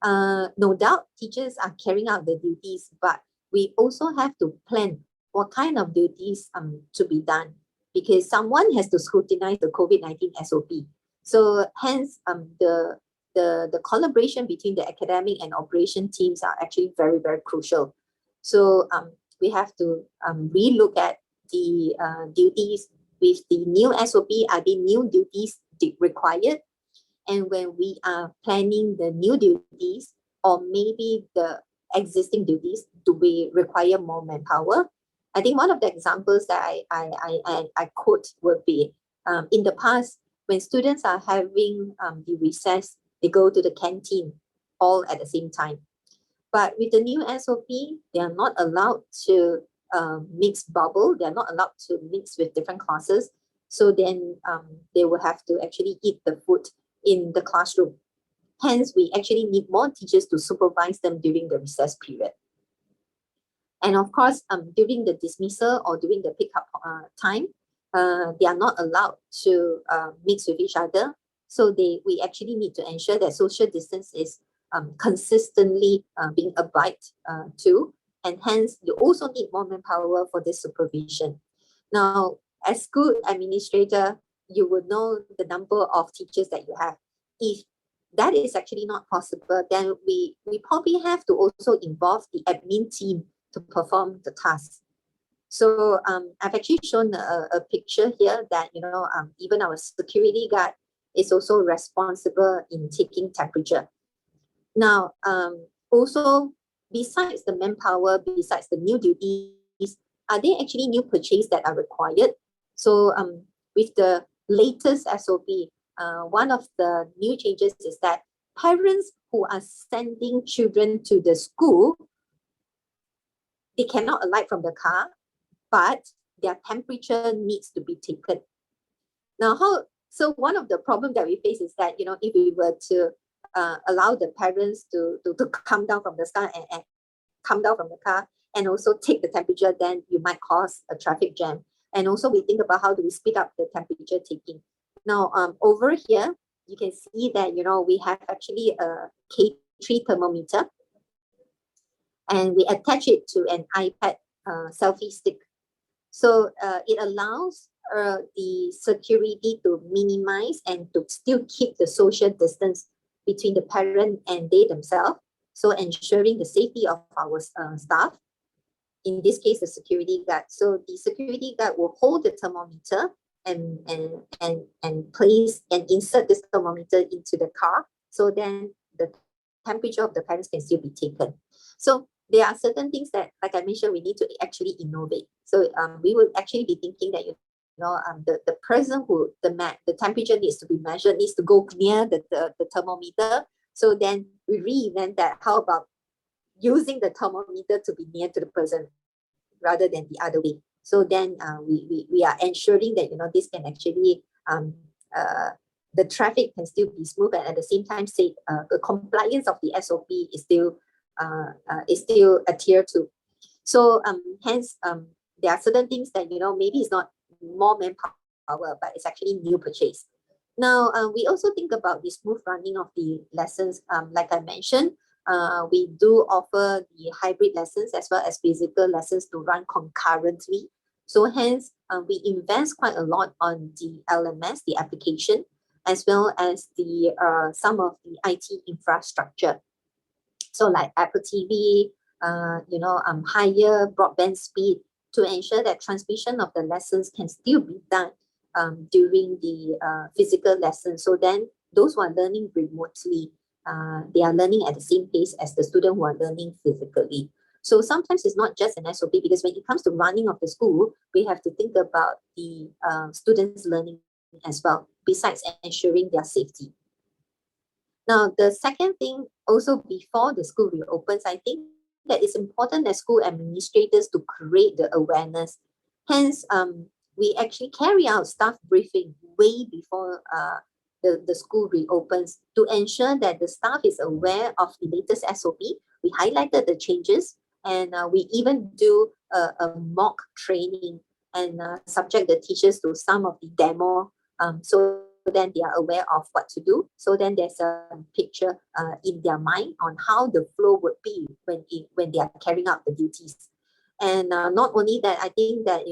No doubt, teachers are carrying out the duties, but we also have to plan what kind of duties to be done, because someone has to scrutinize the COVID-19 SOP. So hence, the collaboration between the academic and operation teams are actually very, very crucial. So we have to relook at the duties with the new SOP. Are the new duties required? And when we are planning the new duties, or maybe the existing duties, do we require more manpower? I think one of the examples that I quote would be in the past, when students are having the recess, they go to the canteen all at the same time. But with the new SOP, they are not allowed to mix bubble. They are not allowed to mix with different classes. So then they will have to actually eat the food in the classroom. Hence, we actually need more teachers to supervise them during the recess period. And of course, during the dismissal or during the pickup time, they are not allowed to mix with each other. So we actually need to ensure that social distance is consistently being abided to. And hence, you also need more manpower for this supervision. Now, as school administrator, you would know the number of teachers that you have. If that is actually not possible, then we probably have to also involve the admin team to perform the task. So I've actually shown a picture here that, even our security guard is also responsible in taking temperature. Now, also, besides the manpower, besides the new duties, are there actually new purchases that are required? So with the latest SOP, one of the new changes is that parents who are sending children to the school, they cannot alight from the car, but their temperature needs to be taken. Now, so one of the problems that we face is that, if we were to allow the parents to come down from the car and come down from the car and also take the temperature, then you might cause a traffic jam. And also we think about how do we speed up the temperature taking. Now, over here, you can see that, we have actually a K3 thermometer, and we attach it to an iPad selfie stick. So it allows the security to minimize and to still keep the social distance between the parent and they themselves. So ensuring the safety of our staff, in this case, the security guard. So the security guard will hold the thermometer and place and insert this thermometer into the car. So then the temperature of the parents can still be taken. So there are certain things that, like I mentioned, we need to actually innovate. So we will actually be thinking that, the person who the temperature needs to be measured needs to go near the thermometer. So then we reinvent that. How about using the thermometer to be near to the person rather than the other way? So then we are ensuring that, this can actually, the traffic can still be smooth, and at the same time, say the compliance of the SOP is still adhered to. So hence, there are certain things that, maybe it's not more manpower, but it's actually new purchase. Now, we also think about the smooth running of the lessons. Like I mentioned, we do offer the hybrid lessons as well as physical lessons to run concurrently. So hence, we invest quite a lot on the LMS, the application, as well as the some of the IT infrastructure. So like Apple TV, higher broadband speed to ensure that transmission of the lessons can still be done during the physical lesson. So then those who are learning remotely, they are learning at the same pace as the student who are learning physically. So sometimes it's not just an SOP, because when it comes to running of the school, we have to think about the students' learning as well, besides ensuring their safety. Now, the second thing, also before the school reopens, I think that it's important as school administrators to create the awareness. Hence, we actually carry out staff briefing way before the school reopens to ensure that the staff is aware of the latest SOP. We highlighted the changes, and we even do a mock training and subject the teachers to some of the demo, so then they are aware of what to do. So then there's a picture in their mind on how the flow would be when they are carrying out the duties. And not only that, I think that,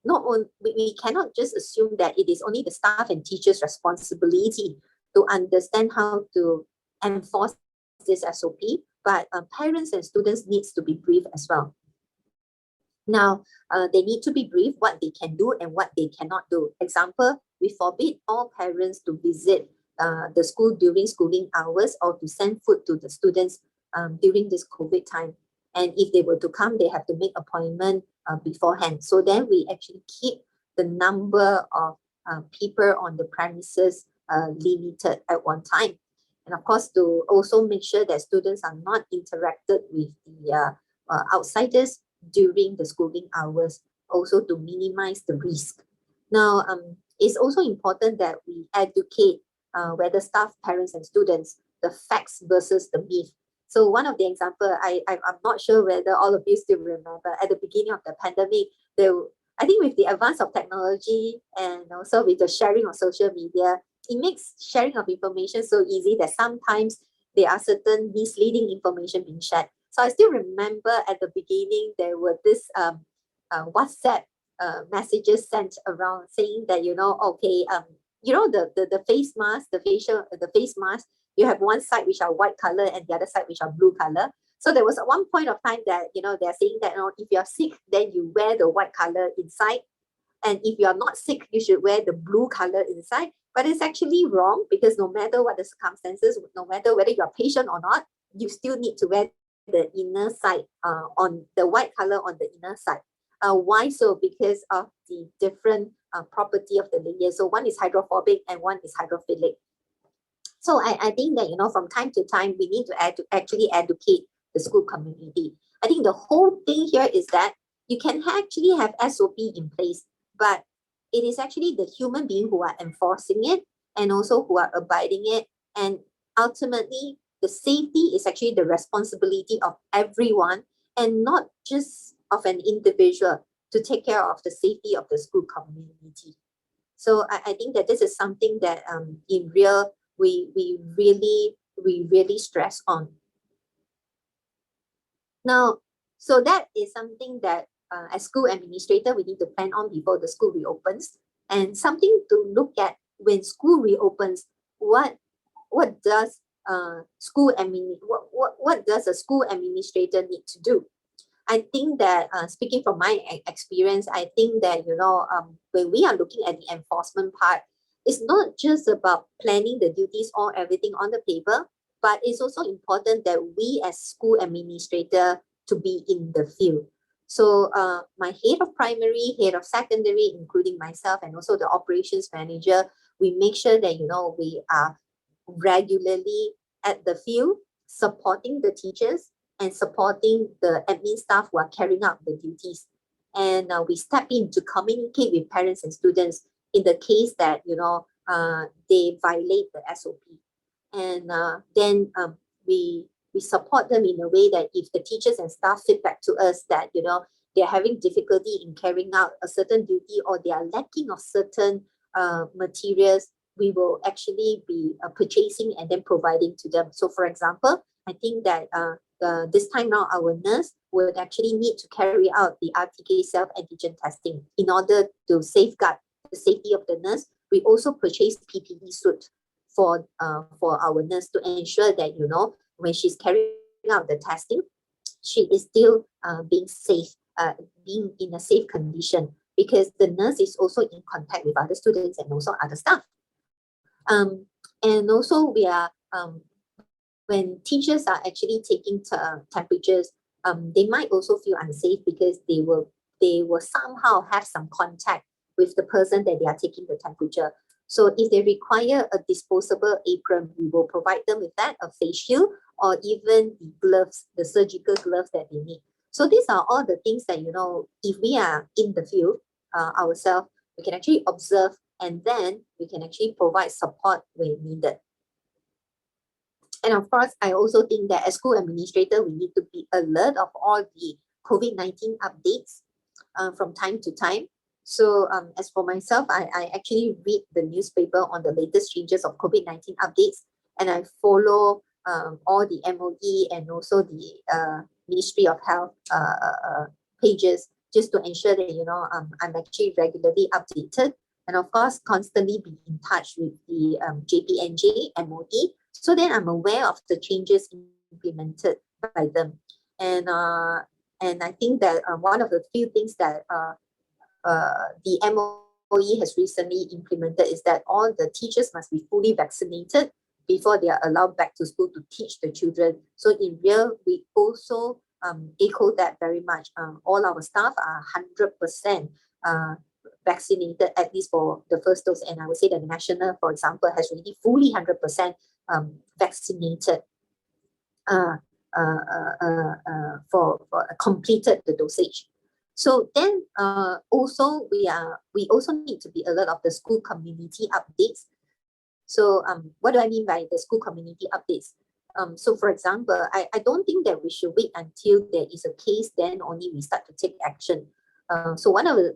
we cannot just assume that it is only the staff and teachers' responsibility to understand how to enforce this SOP, but parents and students needs to be briefed as well. Now, they need to be briefed what they can do and what they cannot do. Example, we forbid all parents to visit the school during schooling hours or to send food to the students during this COVID time. And if they were to come, they have to make appointment beforehand. So then we actually keep the number of people on the premises limited at one time. And of course, to also make sure that students are not interacted with the outsiders during the schooling hours, also to minimize the risk. Now, it's also important that we educate whether staff, parents, and students, the facts versus the myth. So one of the example, I'm not sure whether all of you still remember, at the beginning of the pandemic, I think with the advance of technology and also with the sharing of social media, it makes sharing of information so easy that sometimes there are certain misleading information being shared. So I still remember at the beginning, there were this WhatsApp messages sent around saying that, okay, the face mask, the face mask, you have one side which are white color and the other side which are blue color. So there was at one point of time that, they're saying that, if you're sick, then you wear the white color inside. And if you're not sick, you should wear the blue color inside. But it's actually wrong, because no matter what the circumstances, no matter whether you're patient or not, you still need to wear the inner side, on the white color on the inner side. Why so? Because of the different property of the layer. So one is hydrophobic and one is hydrophilic. So I think that, from time to time, we need to actually educate the school community. I think the whole thing here is that you can actually have SOP in place, but it is actually the human being who are enforcing it and also who are abiding it. And ultimately, the safety is actually the responsibility of everyone and not just of an individual to take care of the safety of the school community. So I think that this is something that in real, we really stress on. Now, so that is something that as school administrator, we need to plan on before the school reopens, and something to look at when school reopens. What does what does a school administrator need to do? I think that speaking from my experience, I think that when we are looking at the enforcement part, it's not just about planning the duties or everything on the paper, but it's also important that we as school administrator to be in the field. So my head of primary, head of secondary, including myself, and also the operations manager, we make sure that we are regularly at the field, supporting the teachers and supporting the admin staff who are carrying out the duties. And we step in to communicate with parents and students in the case that they violate the SOP. And then we support them in a way that if the teachers and staff feedback to us that they're having difficulty in carrying out a certain duty or they are lacking of certain materials, we will actually be purchasing and then providing to them. So for example, I think that this time now our nurse would actually need to carry out the Rtk Self-Antigen Testing in order to safeguard the safety of the nurse. We also purchase Ppe Suit for our nurse to ensure that when she's carrying out the testing, she is still being safe, being in a safe condition, because the nurse is also in contact with other students and also other staff. And also we are when teachers are actually taking temperatures, they might also feel unsafe because they will somehow have some contact with the person that they are taking the temperature. So if they require a disposable apron, we will provide them with that, a face shield, or even the gloves, the surgical gloves that they need. So these are all the things that, if we are in the field ourselves, we can actually observe, and then we can actually provide support when needed. And of course, I also think that as school administrator, we need to be alert of all the COVID-19 updates from time to time. So as for myself, I actually read the newspaper on the latest changes of COVID-19 updates, and I follow all the MOE and also the Ministry of Health pages just to ensure that, I'm actually regularly updated, and of course, constantly be in touch with the JPNJ, MOE, so then I'm aware of the changes implemented by them. And I think that one of the few things that the MOE has recently implemented is that all the teachers must be fully vaccinated before they are allowed back to school to teach the children. So in real, we also echo that very much. All our staff are 100% vaccinated, at least for the first dose. And I would say that the national, for example, has really fully 100% vaccinated for completed the dosage. So then also we also need to be alert of the school community updates. So what do I mean by the school community updates? So for example, I don't think that we should wait until there is a case, then only we start to take action. So one of the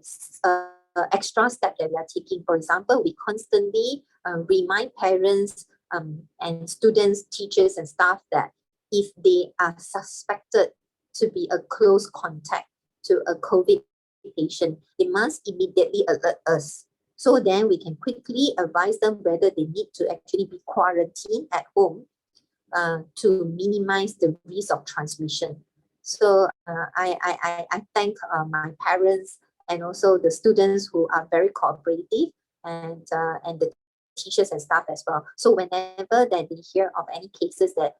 extra steps that we are taking, for example, we constantly remind parents and students, teachers and staff that if they are suspected to be a close contact to a COVID patient, they must immediately alert us. So then we can quickly advise them whether they need to actually be quarantined at home to minimize the risk of transmission. So I thank my parents and also the students who are very cooperative, and the teachers and staff as well. So whenever that they hear of any cases that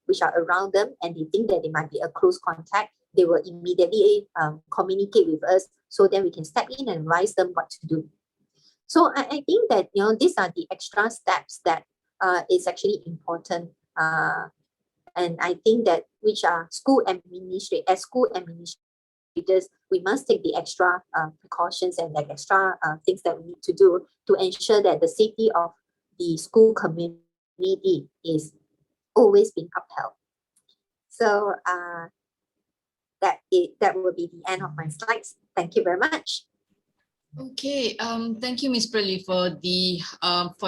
which are around them and they think that they might be a close contact, they will immediately communicate with us, so then we can step in and advise them what to do. So I think that these are the extra steps that is actually important, and I think that which are school administrators, we must take the extra precautions and like extra things that we need to do to ensure that the safety of the school community is always being upheld. So that will be the end of my slides. Thank you very much. Okay, thank you, Ms. Pearly, for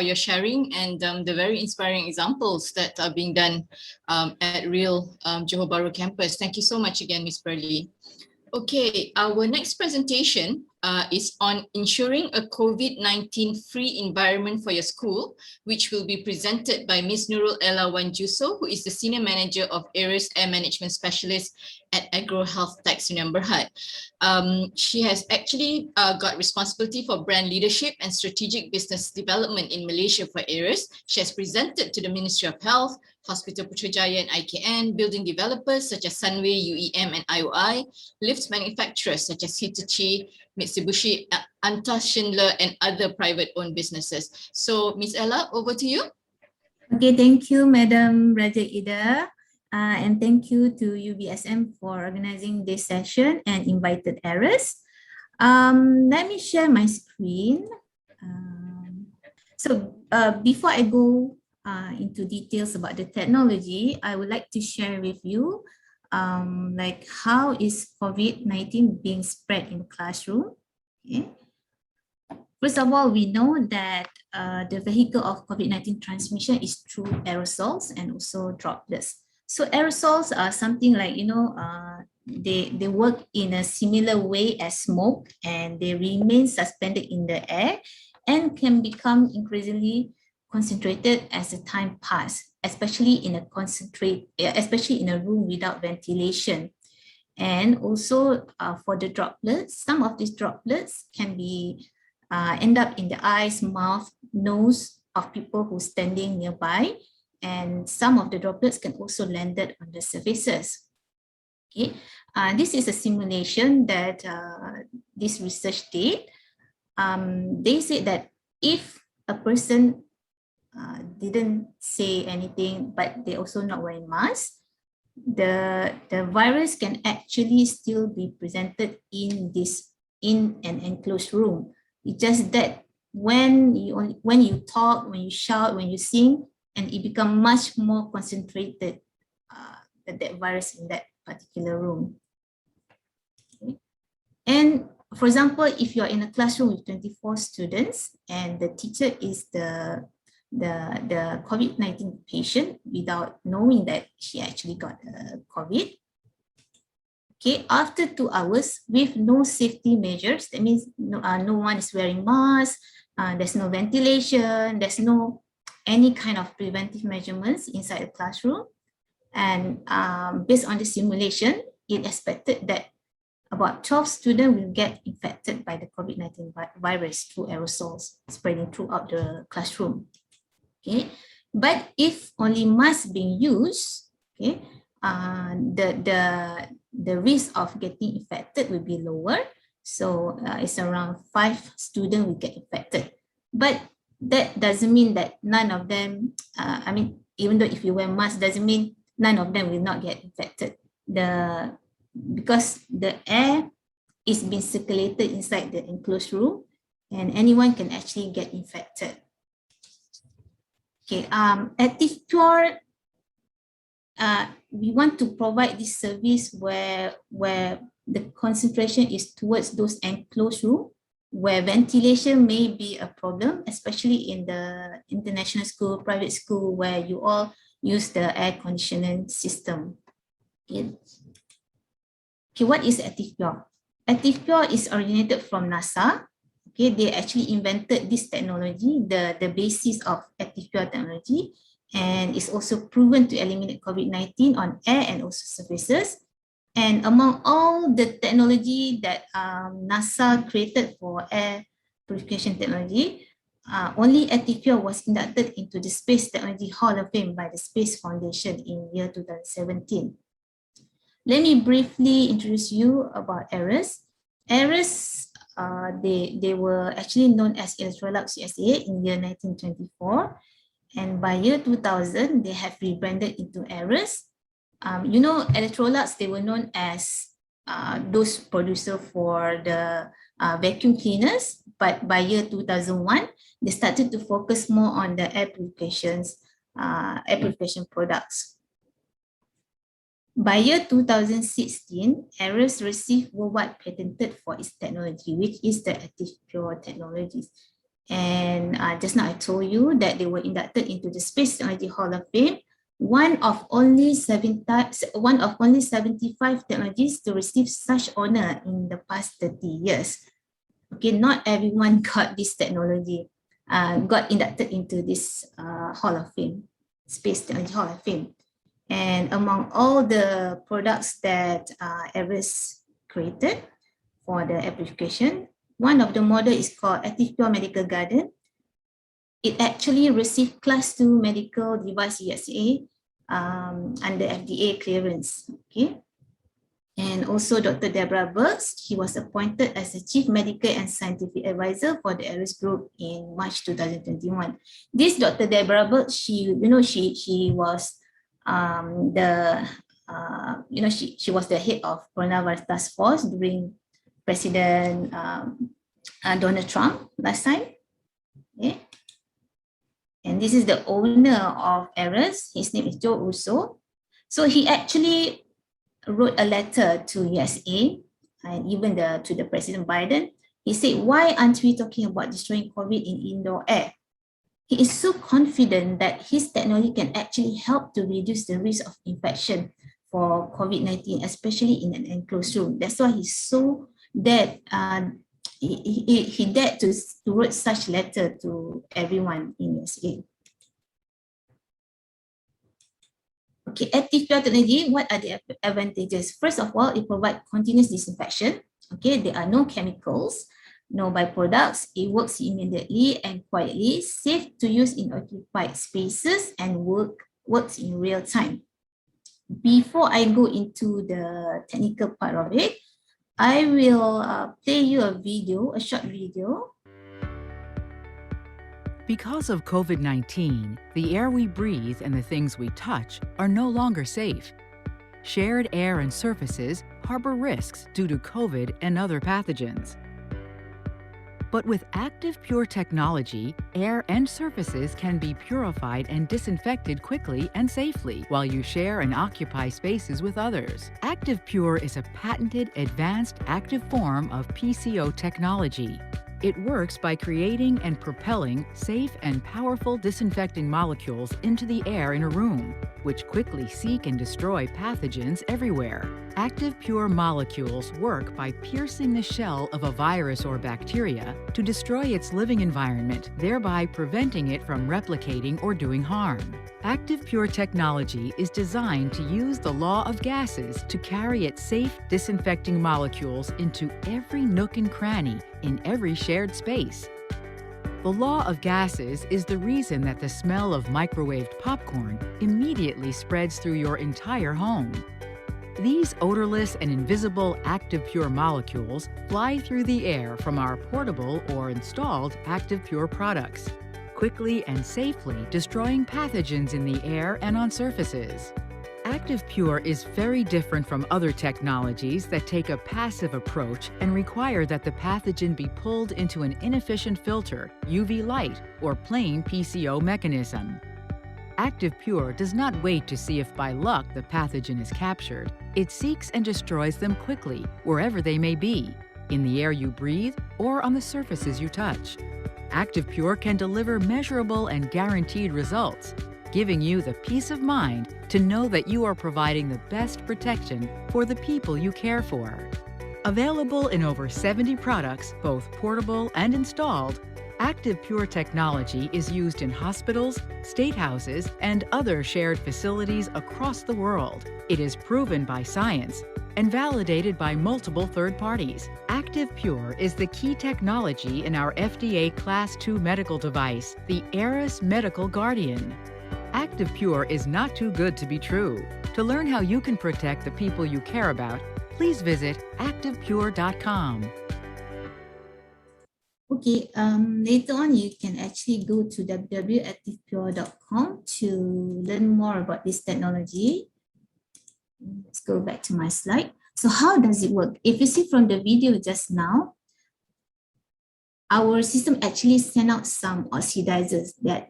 your sharing and the very inspiring examples that are being done at real Johor Bharu campus. Thank you so much again, Ms. Pearly. Okay, our next presentation is on ensuring a COVID-19 free environment for your school, which will be presented by Ms. Nurul Jusoh, who is the Senior Manager of Aerus Air Management Specialist at Agrow Healthtech Sdn Bhd. She has actually got responsibility for brand leadership and strategic business development in Malaysia for Aerus. She has presented to the Ministry of Health, Hospital Putrajaya and IKN, building developers such as Sunway, UEM and IOI, lift manufacturers such as Hitachi, Mitsubishi, Anta Schindler and other private-owned businesses. So Ms. Ella, over to you. Okay, thank you, Madam Raja Ida. And thank you to UBSM for organizing this session and invited Aerus. Let me share my screen. So before I go into details about the technology, I would like to share with you like how is COVID-19 being spread in the classroom. Okay. First of all, we know that the vehicle of COVID-19 transmission is through aerosols and also droplets. So aerosols are something like, they work in a similar way as smoke, and they remain suspended in the air and can become increasingly concentrated as the time passes, especially in a room without ventilation. And also for the droplets, some of these droplets can be end up in the eyes, mouth, nose of people who are standing nearby. And some of the droplets can also land on the surfaces. Okay, this is a simulation that this research did. They said that if a person didn't say anything, but they also not wearing masks, the virus can actually still be presented in an enclosed room. It's just that when you talk, when you shout, when you sing, and it becomes much more concentrated, that virus in that particular room. Okay. And for example, if you're in a classroom with 24 students and the teacher is the COVID-19 patient without knowing that she actually got COVID, Okay, after 2 hours with no safety measures, that means no one is wearing mask, there's no ventilation, there's no any kind of preventive measurements inside the classroom. And based on the simulation, it expected that about 12 students will get infected by the COVID-19 virus through aerosols spreading throughout the classroom. Okay, but if only masks being used, okay, the risk of getting infected will be lower. So it's around 5 students will get infected. But that doesn't mean that none of them, even though if you wear mask, doesn't mean none of them will not get infected. Because the air is being circulated inside the enclosed room and anyone can actually get infected. Okay, ActivePure, we want to provide this service where the concentration is towards those enclosed room where ventilation may be a problem, especially in the international school, private school, where you all use the air conditioning system. Okay. Okay, what is ActivePure? ActivePure is originated from NASA. Okay, they actually invented this technology, the basis of ActivePure technology, and it's also proven to eliminate COVID-19 on air and also surfaces. And among all the technology that NASA created for air purification technology, only ActivePure was inducted into the Space Technology Hall of Fame by the Space Foundation in year 2017. Let me briefly introduce you about Aerus. Aerus, they were actually known as Electrolux USA in year 1924. And by year 2000, they have rebranded into Aerus. You know, Electrolux, they were known as those producer for the vacuum cleaners. But by year 2001, they started to focus more on the air purification products. By year 2016, Aerus received worldwide patented for its technology, which is the ActivePure technologies. And just now I told you that they were inducted into the Space Technology Hall of Fame, one of only 75 technologies to receive such honor in the past 30 years. Okay, not everyone got this technology, got inducted into this Hall of Fame, Space Technology Hall of Fame. And among all the products that Aerus created for the application, one of the model is called ActivePure Medical Garden. It actually received Class 2 Medical Device USA under FDA clearance. Okay. And also Dr. Deborah Burks, she was appointed as the Chief Medical and Scientific Advisor for the Aerus Group in March 2021. This Dr. Deborah Burks, she was she was the head of Coronavirus Task Force during President Donald Trump last time. Okay. And this is the owner of Aerus. His name is Jusoh. So he actually wrote a letter to USA and even to the President Biden. He said, why aren't we talking about destroying COVID in indoor air? He is so confident that his technology can actually help to reduce the risk of infection for COVID-19, especially in an enclosed room. That's why he's so that he dared to write such letter to everyone in USA. Okay, ActivePure technology, what are the advantages? First of all, it provides continuous disinfection. Okay, there are no chemicals, no byproducts. It works immediately and quietly, safe to use in occupied spaces, and works in real time. Before I go into the technical part of it, I will play you a short video. Because of COVID-19, the air we breathe and the things we touch are no longer safe. Shared air and surfaces harbor risks due to COVID and other pathogens. But with ActivePure technology, air and surfaces can be purified and disinfected quickly and safely while you share and occupy spaces with others. ActivePure is a patented advanced active form of PCO technology. It works by creating and propelling safe and powerful disinfecting molecules into the air in a room. which quickly seek and destroy pathogens everywhere. Active Pure molecules work by piercing the shell of a virus or bacteria to destroy its living environment, thereby preventing it from replicating or doing harm. Active Pure technology is designed to use the law of gases to carry its safe disinfecting molecules into every nook and cranny in every shared space. The law of gases is the reason that the smell of microwaved popcorn immediately spreads through your entire home. These odorless and invisible Active Pure molecules fly through the air from our portable or installed Active Pure products, quickly and safely destroying pathogens in the air and on surfaces. Active Pure is very different from other technologies that take a passive approach and require that the pathogen be pulled into an inefficient filter, UV light, or plain PCO mechanism. Active Pure does not wait to see if by luck the pathogen is captured. It seeks and destroys them quickly, wherever they may be, in the air you breathe or on the surfaces you touch. Active Pure can deliver measurable and guaranteed results, giving you the peace of mind to know that you are providing the best protection for the people you care for. Available in over 70 products, both portable and installed, Active Pure technology is used in hospitals, state houses, and other shared facilities across the world. It is proven by science and validated by multiple third parties. Active Pure is the key technology in our FDA Class II medical device, the Aerus Medical Guardian. Active Pure is not too good to be true. To learn how you can protect the people you care about, please visit activepure.com. Okay, later on you can actually go to www.activepure.com to learn more about this technology. Let's go back to my slide. So how does it work? If you see from the video just now, our system actually send out some oxidizers that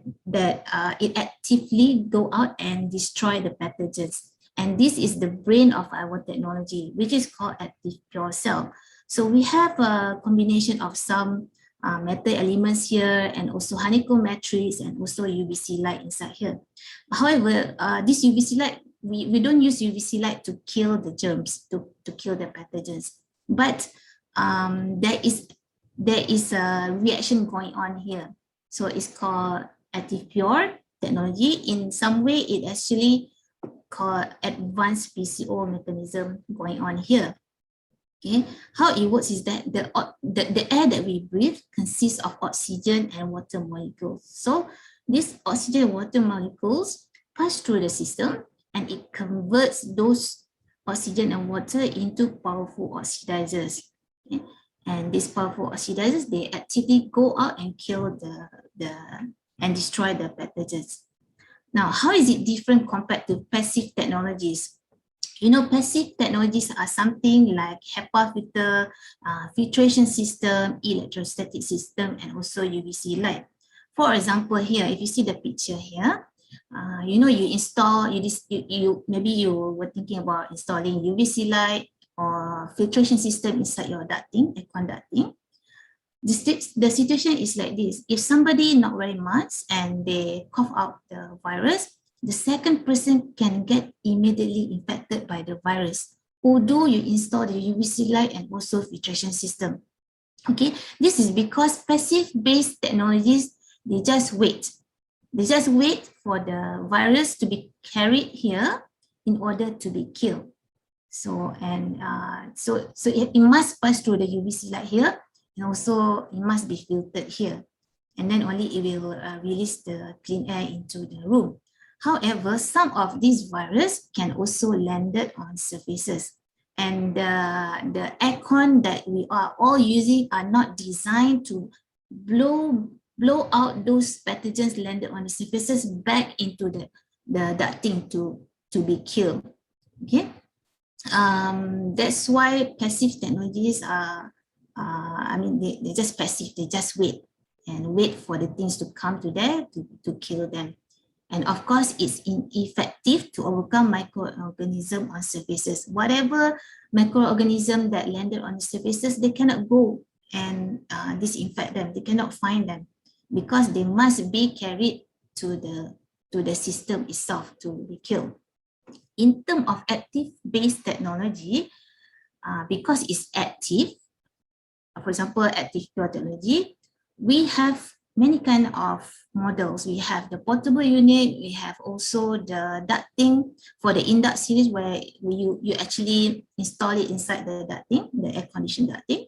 it actively go out and destroy the pathogens. And this is the brain of our technology, which is called Active Pure Cell. So we have a combination of some metal elements here and also honeycomb matrix and also UVC light inside here. However, this UVC light, we don't use UVC light to kill the germs, to kill the pathogens. But there is a reaction going on here. So it's called Active Pure technology. In some way, it actually called advanced PCO mechanism going on here. Okay, how it works is that the air that we breathe consists of oxygen and water molecules. So these oxygen and water molecules pass through the system and it converts those oxygen and water into powerful oxidizers. Okay? And these powerful oxidizers, they actively go out and kill and destroy the pathogens. Now, how is it different compared to passive technologies? You know, passive technologies are something like HEPA filter, filtration system, electrostatic system, and also UVC light. For example, here, if you see the picture here, you know, you install, maybe you were thinking about installing UVC light or filtration system inside your ducting, aircon ducting. The situation is like this. If somebody not wearing masks and they cough out the virus, the second person can get immediately infected by the virus, although you install the UVC light and also filtration system. Okay, this is because passive-based technologies, they just wait. They just wait for the virus to be carried here in order to be killed. So it must pass through the UVC light here, and also it must be filtered here, and then only it will release the clean air into the room. However, some of these viruses can also land on surfaces, and the aircon that we are all using are not designed to blow out those pathogens landed on the surfaces back into the ducting to be killed. Okay, that's why passive technologies are, they're just passive. They just wait for the things to come to there to kill them. And of course, it's ineffective to overcome microorganisms on surfaces. Whatever microorganism that landed on the surfaces, they cannot go and disinfect them. They cannot find them because they must be carried to to the system itself to be killed. In terms of active-based technology, because it's active, for example, active pure technology, we have many kind of models. We have the portable unit, we have also the ducting for the in-duct series where you actually install it inside the ducting, the air-conditioned ducting,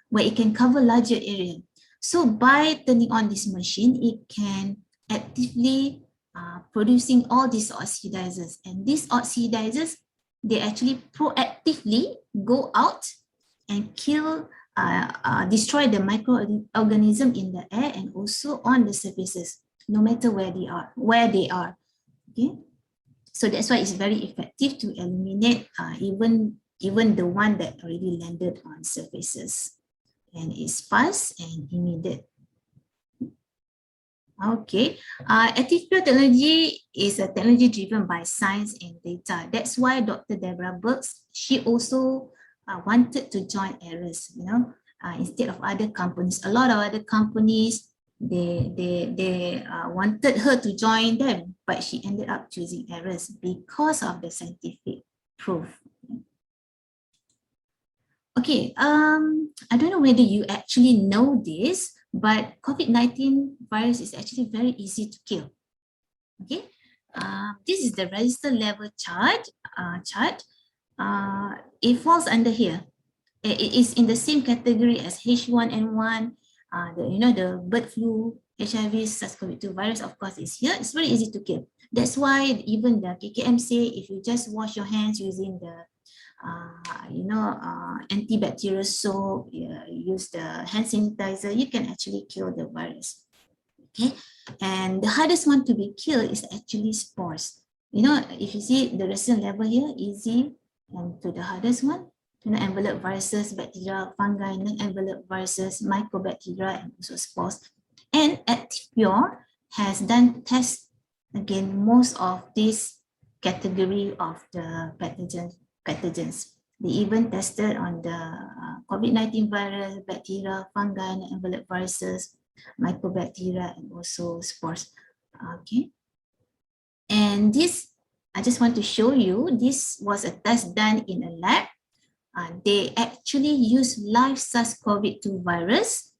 where it can cover larger area. So by turning on this machine, it can actively producing all these oxidizers. And these oxidizers, they actually proactively go out and kill destroy the microorganism in the air and also on the surfaces, no matter where they are. Okay, so that's why it's very effective to eliminate even the one that already landed on surfaces, and it's fast and immediate. Okay, active pure technology is a technology driven by science and data. That's why Dr. Deborah Burks, she also wanted to join Aerus, instead of other companies. A lot of other companies, they wanted her to join them, but she ended up choosing Aerus because of the scientific proof. Okay, I don't know whether you actually know this, but COVID-19 virus is actually very easy to kill. Okay, this is the register level chart. It falls under here. It is in the same category as H1N1, the bird flu, HIV, SARS-CoV-2 virus, of course, is here. It's very easy to kill. That's why even the KKM say if you just wash your hands using the antibacterial soap, use the hand sanitizer, you can actually kill the virus. Okay, and the hardest one to be killed is actually spores. If you see the resistance level here, easy, and to the hardest one, envelope viruses, bacteria, fungi, non-envelope viruses, mycobacteria, and also spores. And ActivePure has done tests against most of this category of the pathogens. They even tested on the COVID-19 virus, bacteria, fungi, non-envelope viruses, mycobacteria, and also spores. Okay, and this, I just want to show you, this was a test done in a lab. They actually use live SARS-CoV-2 virus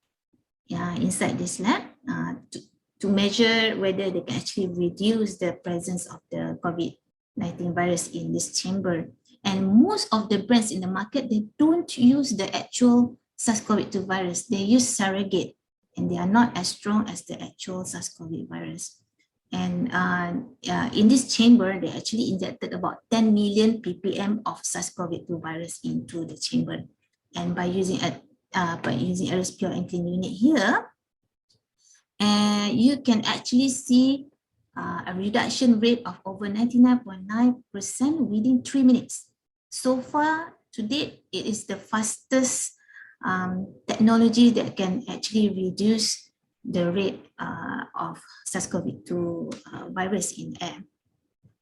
inside this lab to measure whether they can actually reduce the presence of the COVID-19 virus in this chamber. And most of the brands in the market, they don't use the actual SARS-CoV-2 virus. They use surrogate, and they are not as strong as the actual SARS-CoV virus. And in this chamber, they actually injected about 10 million ppm of SARS-CoV-2 virus into the chamber. And by using Aerus Pure and Clean unit here, you can actually see a reduction rate of over 99.9% within 3 minutes. So far to date, it is the fastest technology that can actually reduce the rate of SARS-CoV-2 virus in air.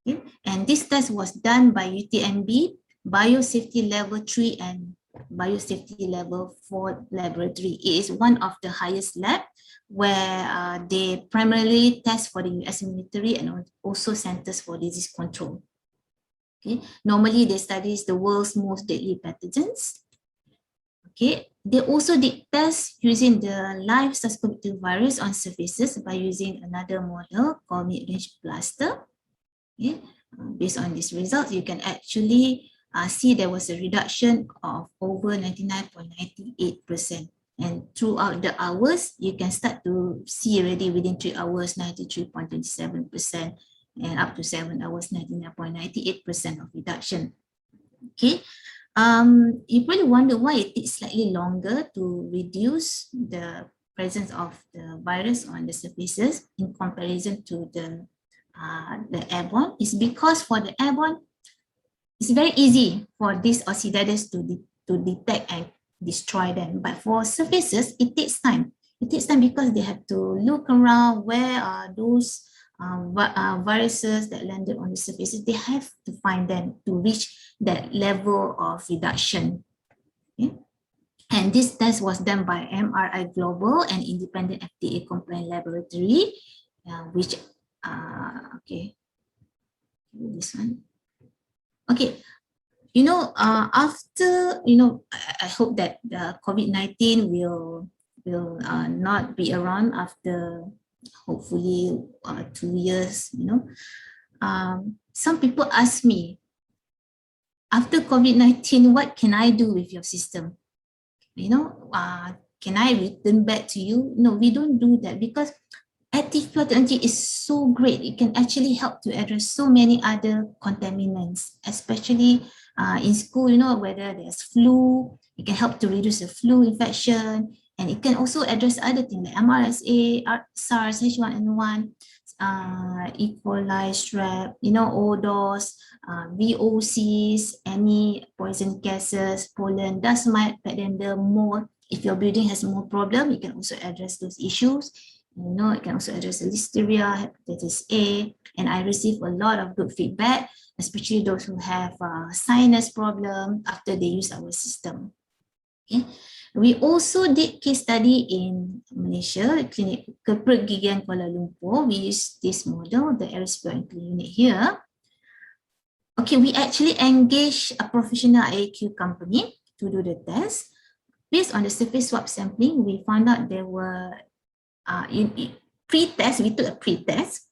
Okay? And this test was done by UTMB, Biosafety Level 3 and Biosafety Level 4 laboratory. It is one of the highest lab where they primarily test for the US military and also Centers for Disease Control. Okay? Normally they study the world's most deadly pathogens. Okay, they also did tests using the live SARS-CoV-2 virus on surfaces by using another model called mid-range cluster. Okay, based on this result, you can actually see there was a reduction of over 99.98%. And throughout the hours, you can start to see already within 3 hours, 93.27%, and up to 7 hours, 99.98% of reduction. Okay. You probably wonder why it takes slightly longer to reduce the presence of the virus on the surfaces in comparison to the airborne. It's because for the airborne, it's very easy for these oxidizers to detect and destroy them. But for surfaces, it takes time. It takes time because they have to look around where are those viruses that landed on the surfaces. They have to find them to reach that level of reduction. Okay? And this test was done by MRI Global, an independent FDA compliant laboratory, which Okay, this one. Okay, after, I hope that the COVID-19 will not be around after hopefully 2 years, some people ask me, after COVID-19, what can I do with your system? Can I return back to you? No, we don't do that, because active pure technology is so great. It can actually help to address so many other contaminants, especially in school, whether there's flu, it can help to reduce the flu infection, and it can also address other things like MRSA, SARS, H1N1, E. coli, strep, odors, VOCs, any poison gases, pollen, dust mite, pet-dander, mold. If your building has more problem, you can also address those issues. It can also address the listeria, hepatitis A, and I receive a lot of good feedback, especially those who have sinus problem after they use our system. Okay. We also did case study in Malaysia, Clinic Kepergigian Kuala Lumpur. We use this model, the Aerus unit here. Okay, we actually engaged a professional IAQ company to do the test. Based on the surface swab sampling, we found out there were pre-test, we took a pre-test.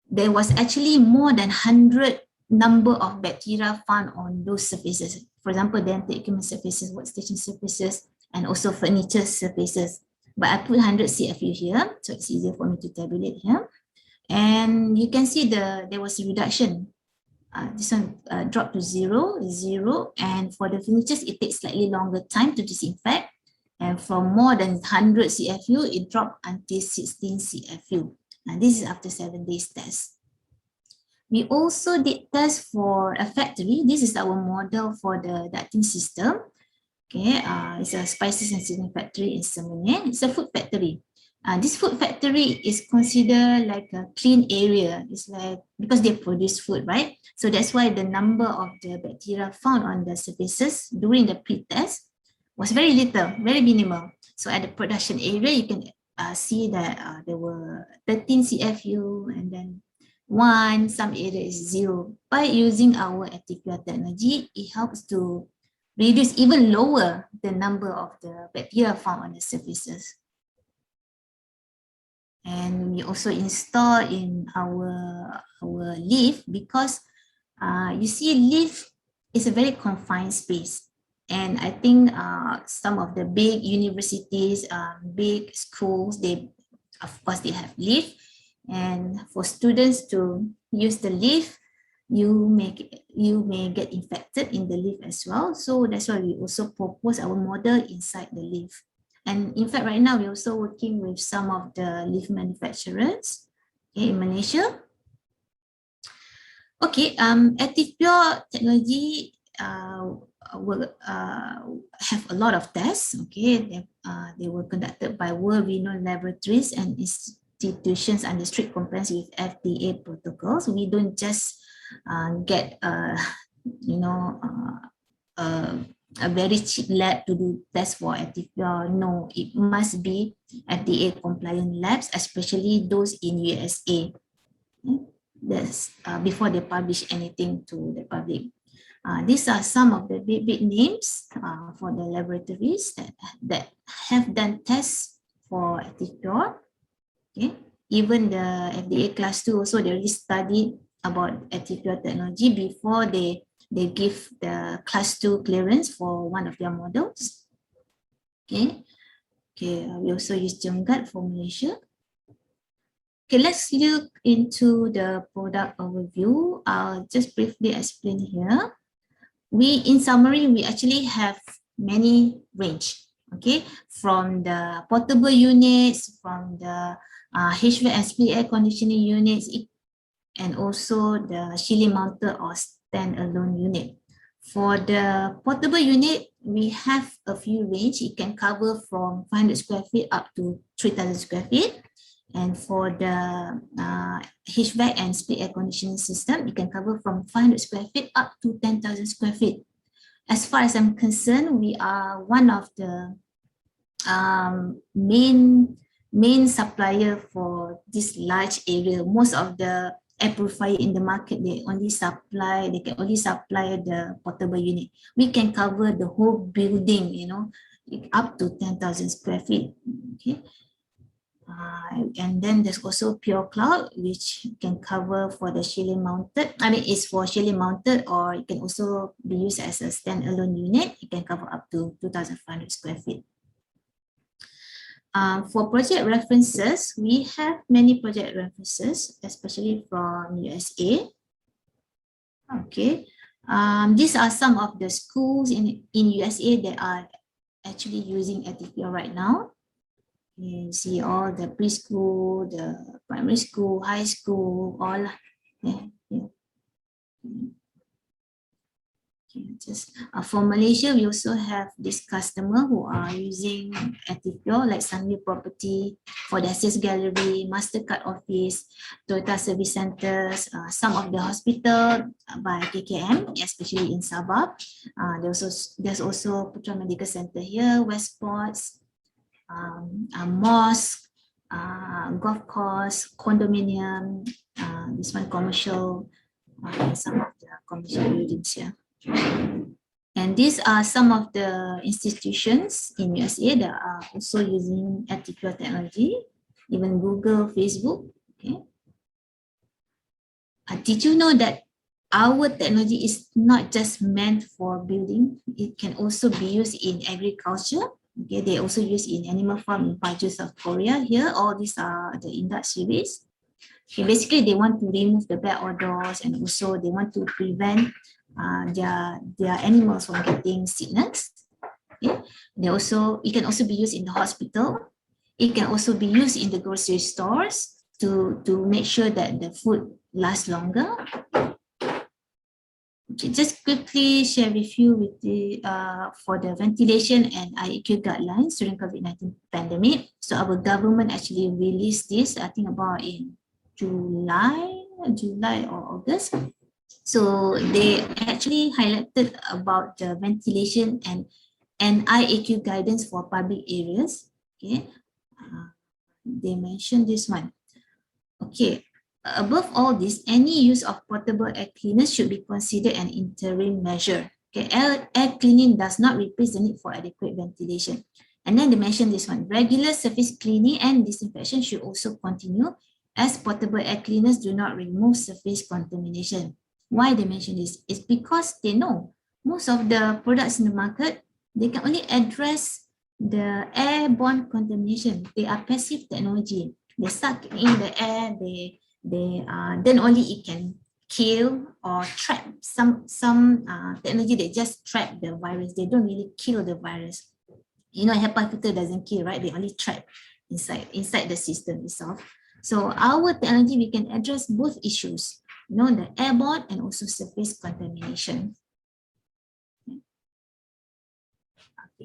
There was actually more than 100 number of bacteria found on those surfaces. For example, dental equipment surfaces, workstation surfaces, and also furniture surfaces. But I put 100 CFU here, so it's easier for me to tabulate here. And you can see there was a reduction. This one dropped to 0, and for the furnitures, it takes slightly longer time to disinfect. And from more than 100 CFU, it dropped until 16 CFU. And this is after 7 days test. We also did test for a factory. This is our model for the ducting system. Okay, it's a spices and seasoning factory in Semenyih. It's a food factory. This food factory is considered like a clean area. It's like, because they produce food, right? So that's why the number of the bacteria found on the surfaces during the pre-test was very little, very minimal. So at the production area, you can see that there were 13 CFU and then 1, some area is 0. By using our active pure technology, it helps to reduce even lower the number of the bacteria found on the surfaces. And we also install in our lift, because you see, lift is a very confined space. And I think some of the big universities, big schools, of course they have lift. And for students to use the lift, you may get infected in the lift as well. So that's why we also propose our model inside the lift. And in fact, right now, we're also working with some of the lift manufacturers in Malaysia. Okay, active pure technology will have a lot of tests. Okay, they were conducted by world-renowned laboratories and institutions under strict compliance with FDA protocols. We don't just get a very cheap lab to do tests for active pure. No, it must be FDA compliant labs, especially those in USA. That's before they publish anything to the public. These are some of the big names for the laboratories that have done tests for active pure. Okay, even the FDA class 2 also, they already studied about active pure technology before they give the class 2 clearance for one of their models. Okay, we also use Jemgat for Malaysia. Okay, let's look into the product overview. I'll just briefly explain here. In summary, we actually have many range. Okay, from the portable units, from the HVAC and split air conditioning units, and also the shielding mounted or standalone unit. For the portable unit, we have a few range. It can cover from 500 square feet up to 3,000 square feet. And for the HVAC and split air conditioning system, it can cover from 500 square feet up to 10,000 square feet. As far as I'm concerned, we are one of the main main supplier for this large area. Most of the air purifier in the market, they can only supply the portable unit. We can cover the whole building, you know, up to 10,000 square feet. Okay. And then there's also Pure Cloud, which can cover for the shielding mounted. I mean, it's for shielding mounted, or it can also be used as a standalone unit. It can cover up to 2,500 square feet. For project references, we have many project references, especially from USA. Okay, these are some of the schools in USA that are actually using Ethiopia right now. You see all the preschool, the primary school, high school, all. Yeah. Okay, just for Malaysia, we also have this customer who are using Ethiopia, like Sunway Property for the Access Gallery, Mastercard Office, Toyota Service Centers, some of the hospital by KKM, especially in Sabah. There's also Putra Medical Center here, Westports, mosque, golf course, condominium, this one commercial, some of the commercial buildings here. And these are some of the institutions in USA that are also using Ethiopia technology, even Google, Facebook. Okay. Did you know that our technology is not just meant for building? It can also be used in agriculture. Okay, they also use in animal farm in Bharu, South Korea. Here, all these are the Indus series. Okay, basically, they want to remove the bad odors, and also they want to prevent their animals from getting sickness. Okay, it can also be used in the hospital. It can also be used in the grocery stores to make sure that the food lasts longer. Just quickly share with you with the for the ventilation and IEQ guidelines during COVID-19 pandemic. So our government actually released this, I think about in July or August. So they actually highlighted about the ventilation and IEQ guidance for public areas. Okay, they mentioned this one. Okay. Above all this, any use of portable air cleaners should be considered an interim measure. Okay, air cleaning does not replace the need for adequate ventilation. And then they mentioned this one, regular surface cleaning and disinfection should also continue as portable air cleaners do not remove surface contamination. Why they mention this? It's because they know most of the products in the market, they can only address the airborne contamination. They are passive technology. They suck in the air, then only it can kill or trap some technology that just trap the virus. They don't really kill the virus. You know, HEPA filter doesn't kill, right? They only trap inside the system itself. So our technology, we can address both issues, you know, the airborne and also surface contamination.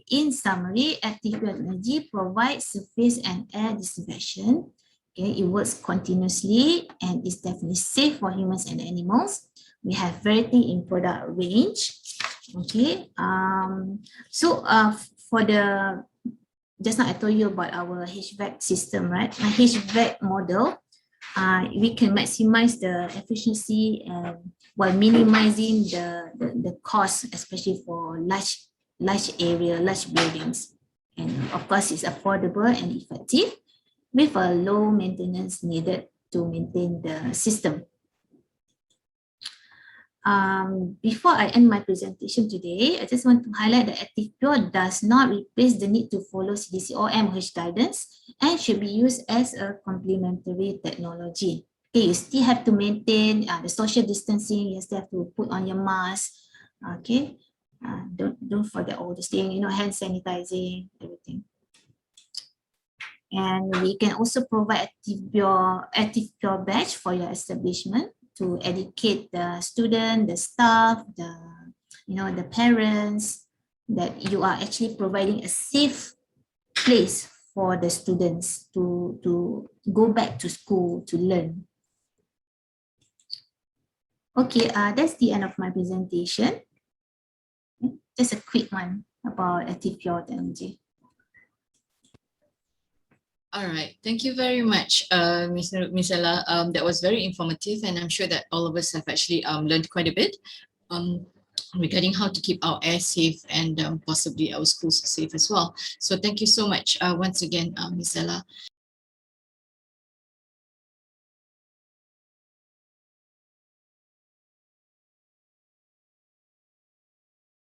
In summary, active technology provides surface and air disinfection. Okay, it works continuously and is definitely safe for humans and animals. We have variety in product range. Okay, for the, just now I told you about our HVAC system, right? A HVAC model, we can maximize the efficiency while minimizing the cost, especially for large area, large buildings. And of course, it's affordable and effective, with a low maintenance needed to maintain the system. Before I end my presentation today, I just want to highlight that Ethiopia does not replace the need to follow CDC or MOH guidance and should be used as a complementary technology. Okay, you still have to maintain the social distancing, you still have to put on your mask. Okay, don't forget all this thing, you know, hand sanitizing, everything. And we can also provide active pure badge for your establishment to educate the student, the staff, the parents, that you are actually providing a safe place for the students to go back to school to learn. Okay, that's the end of my presentation. Just a quick one about active pure technology. All right, thank you very much, Miss Ella. That was very informative, and I'm sure that all of us have actually learned quite a bit regarding how to keep our air safe and possibly our schools safe as well. So thank you so much once again, Miss Ella.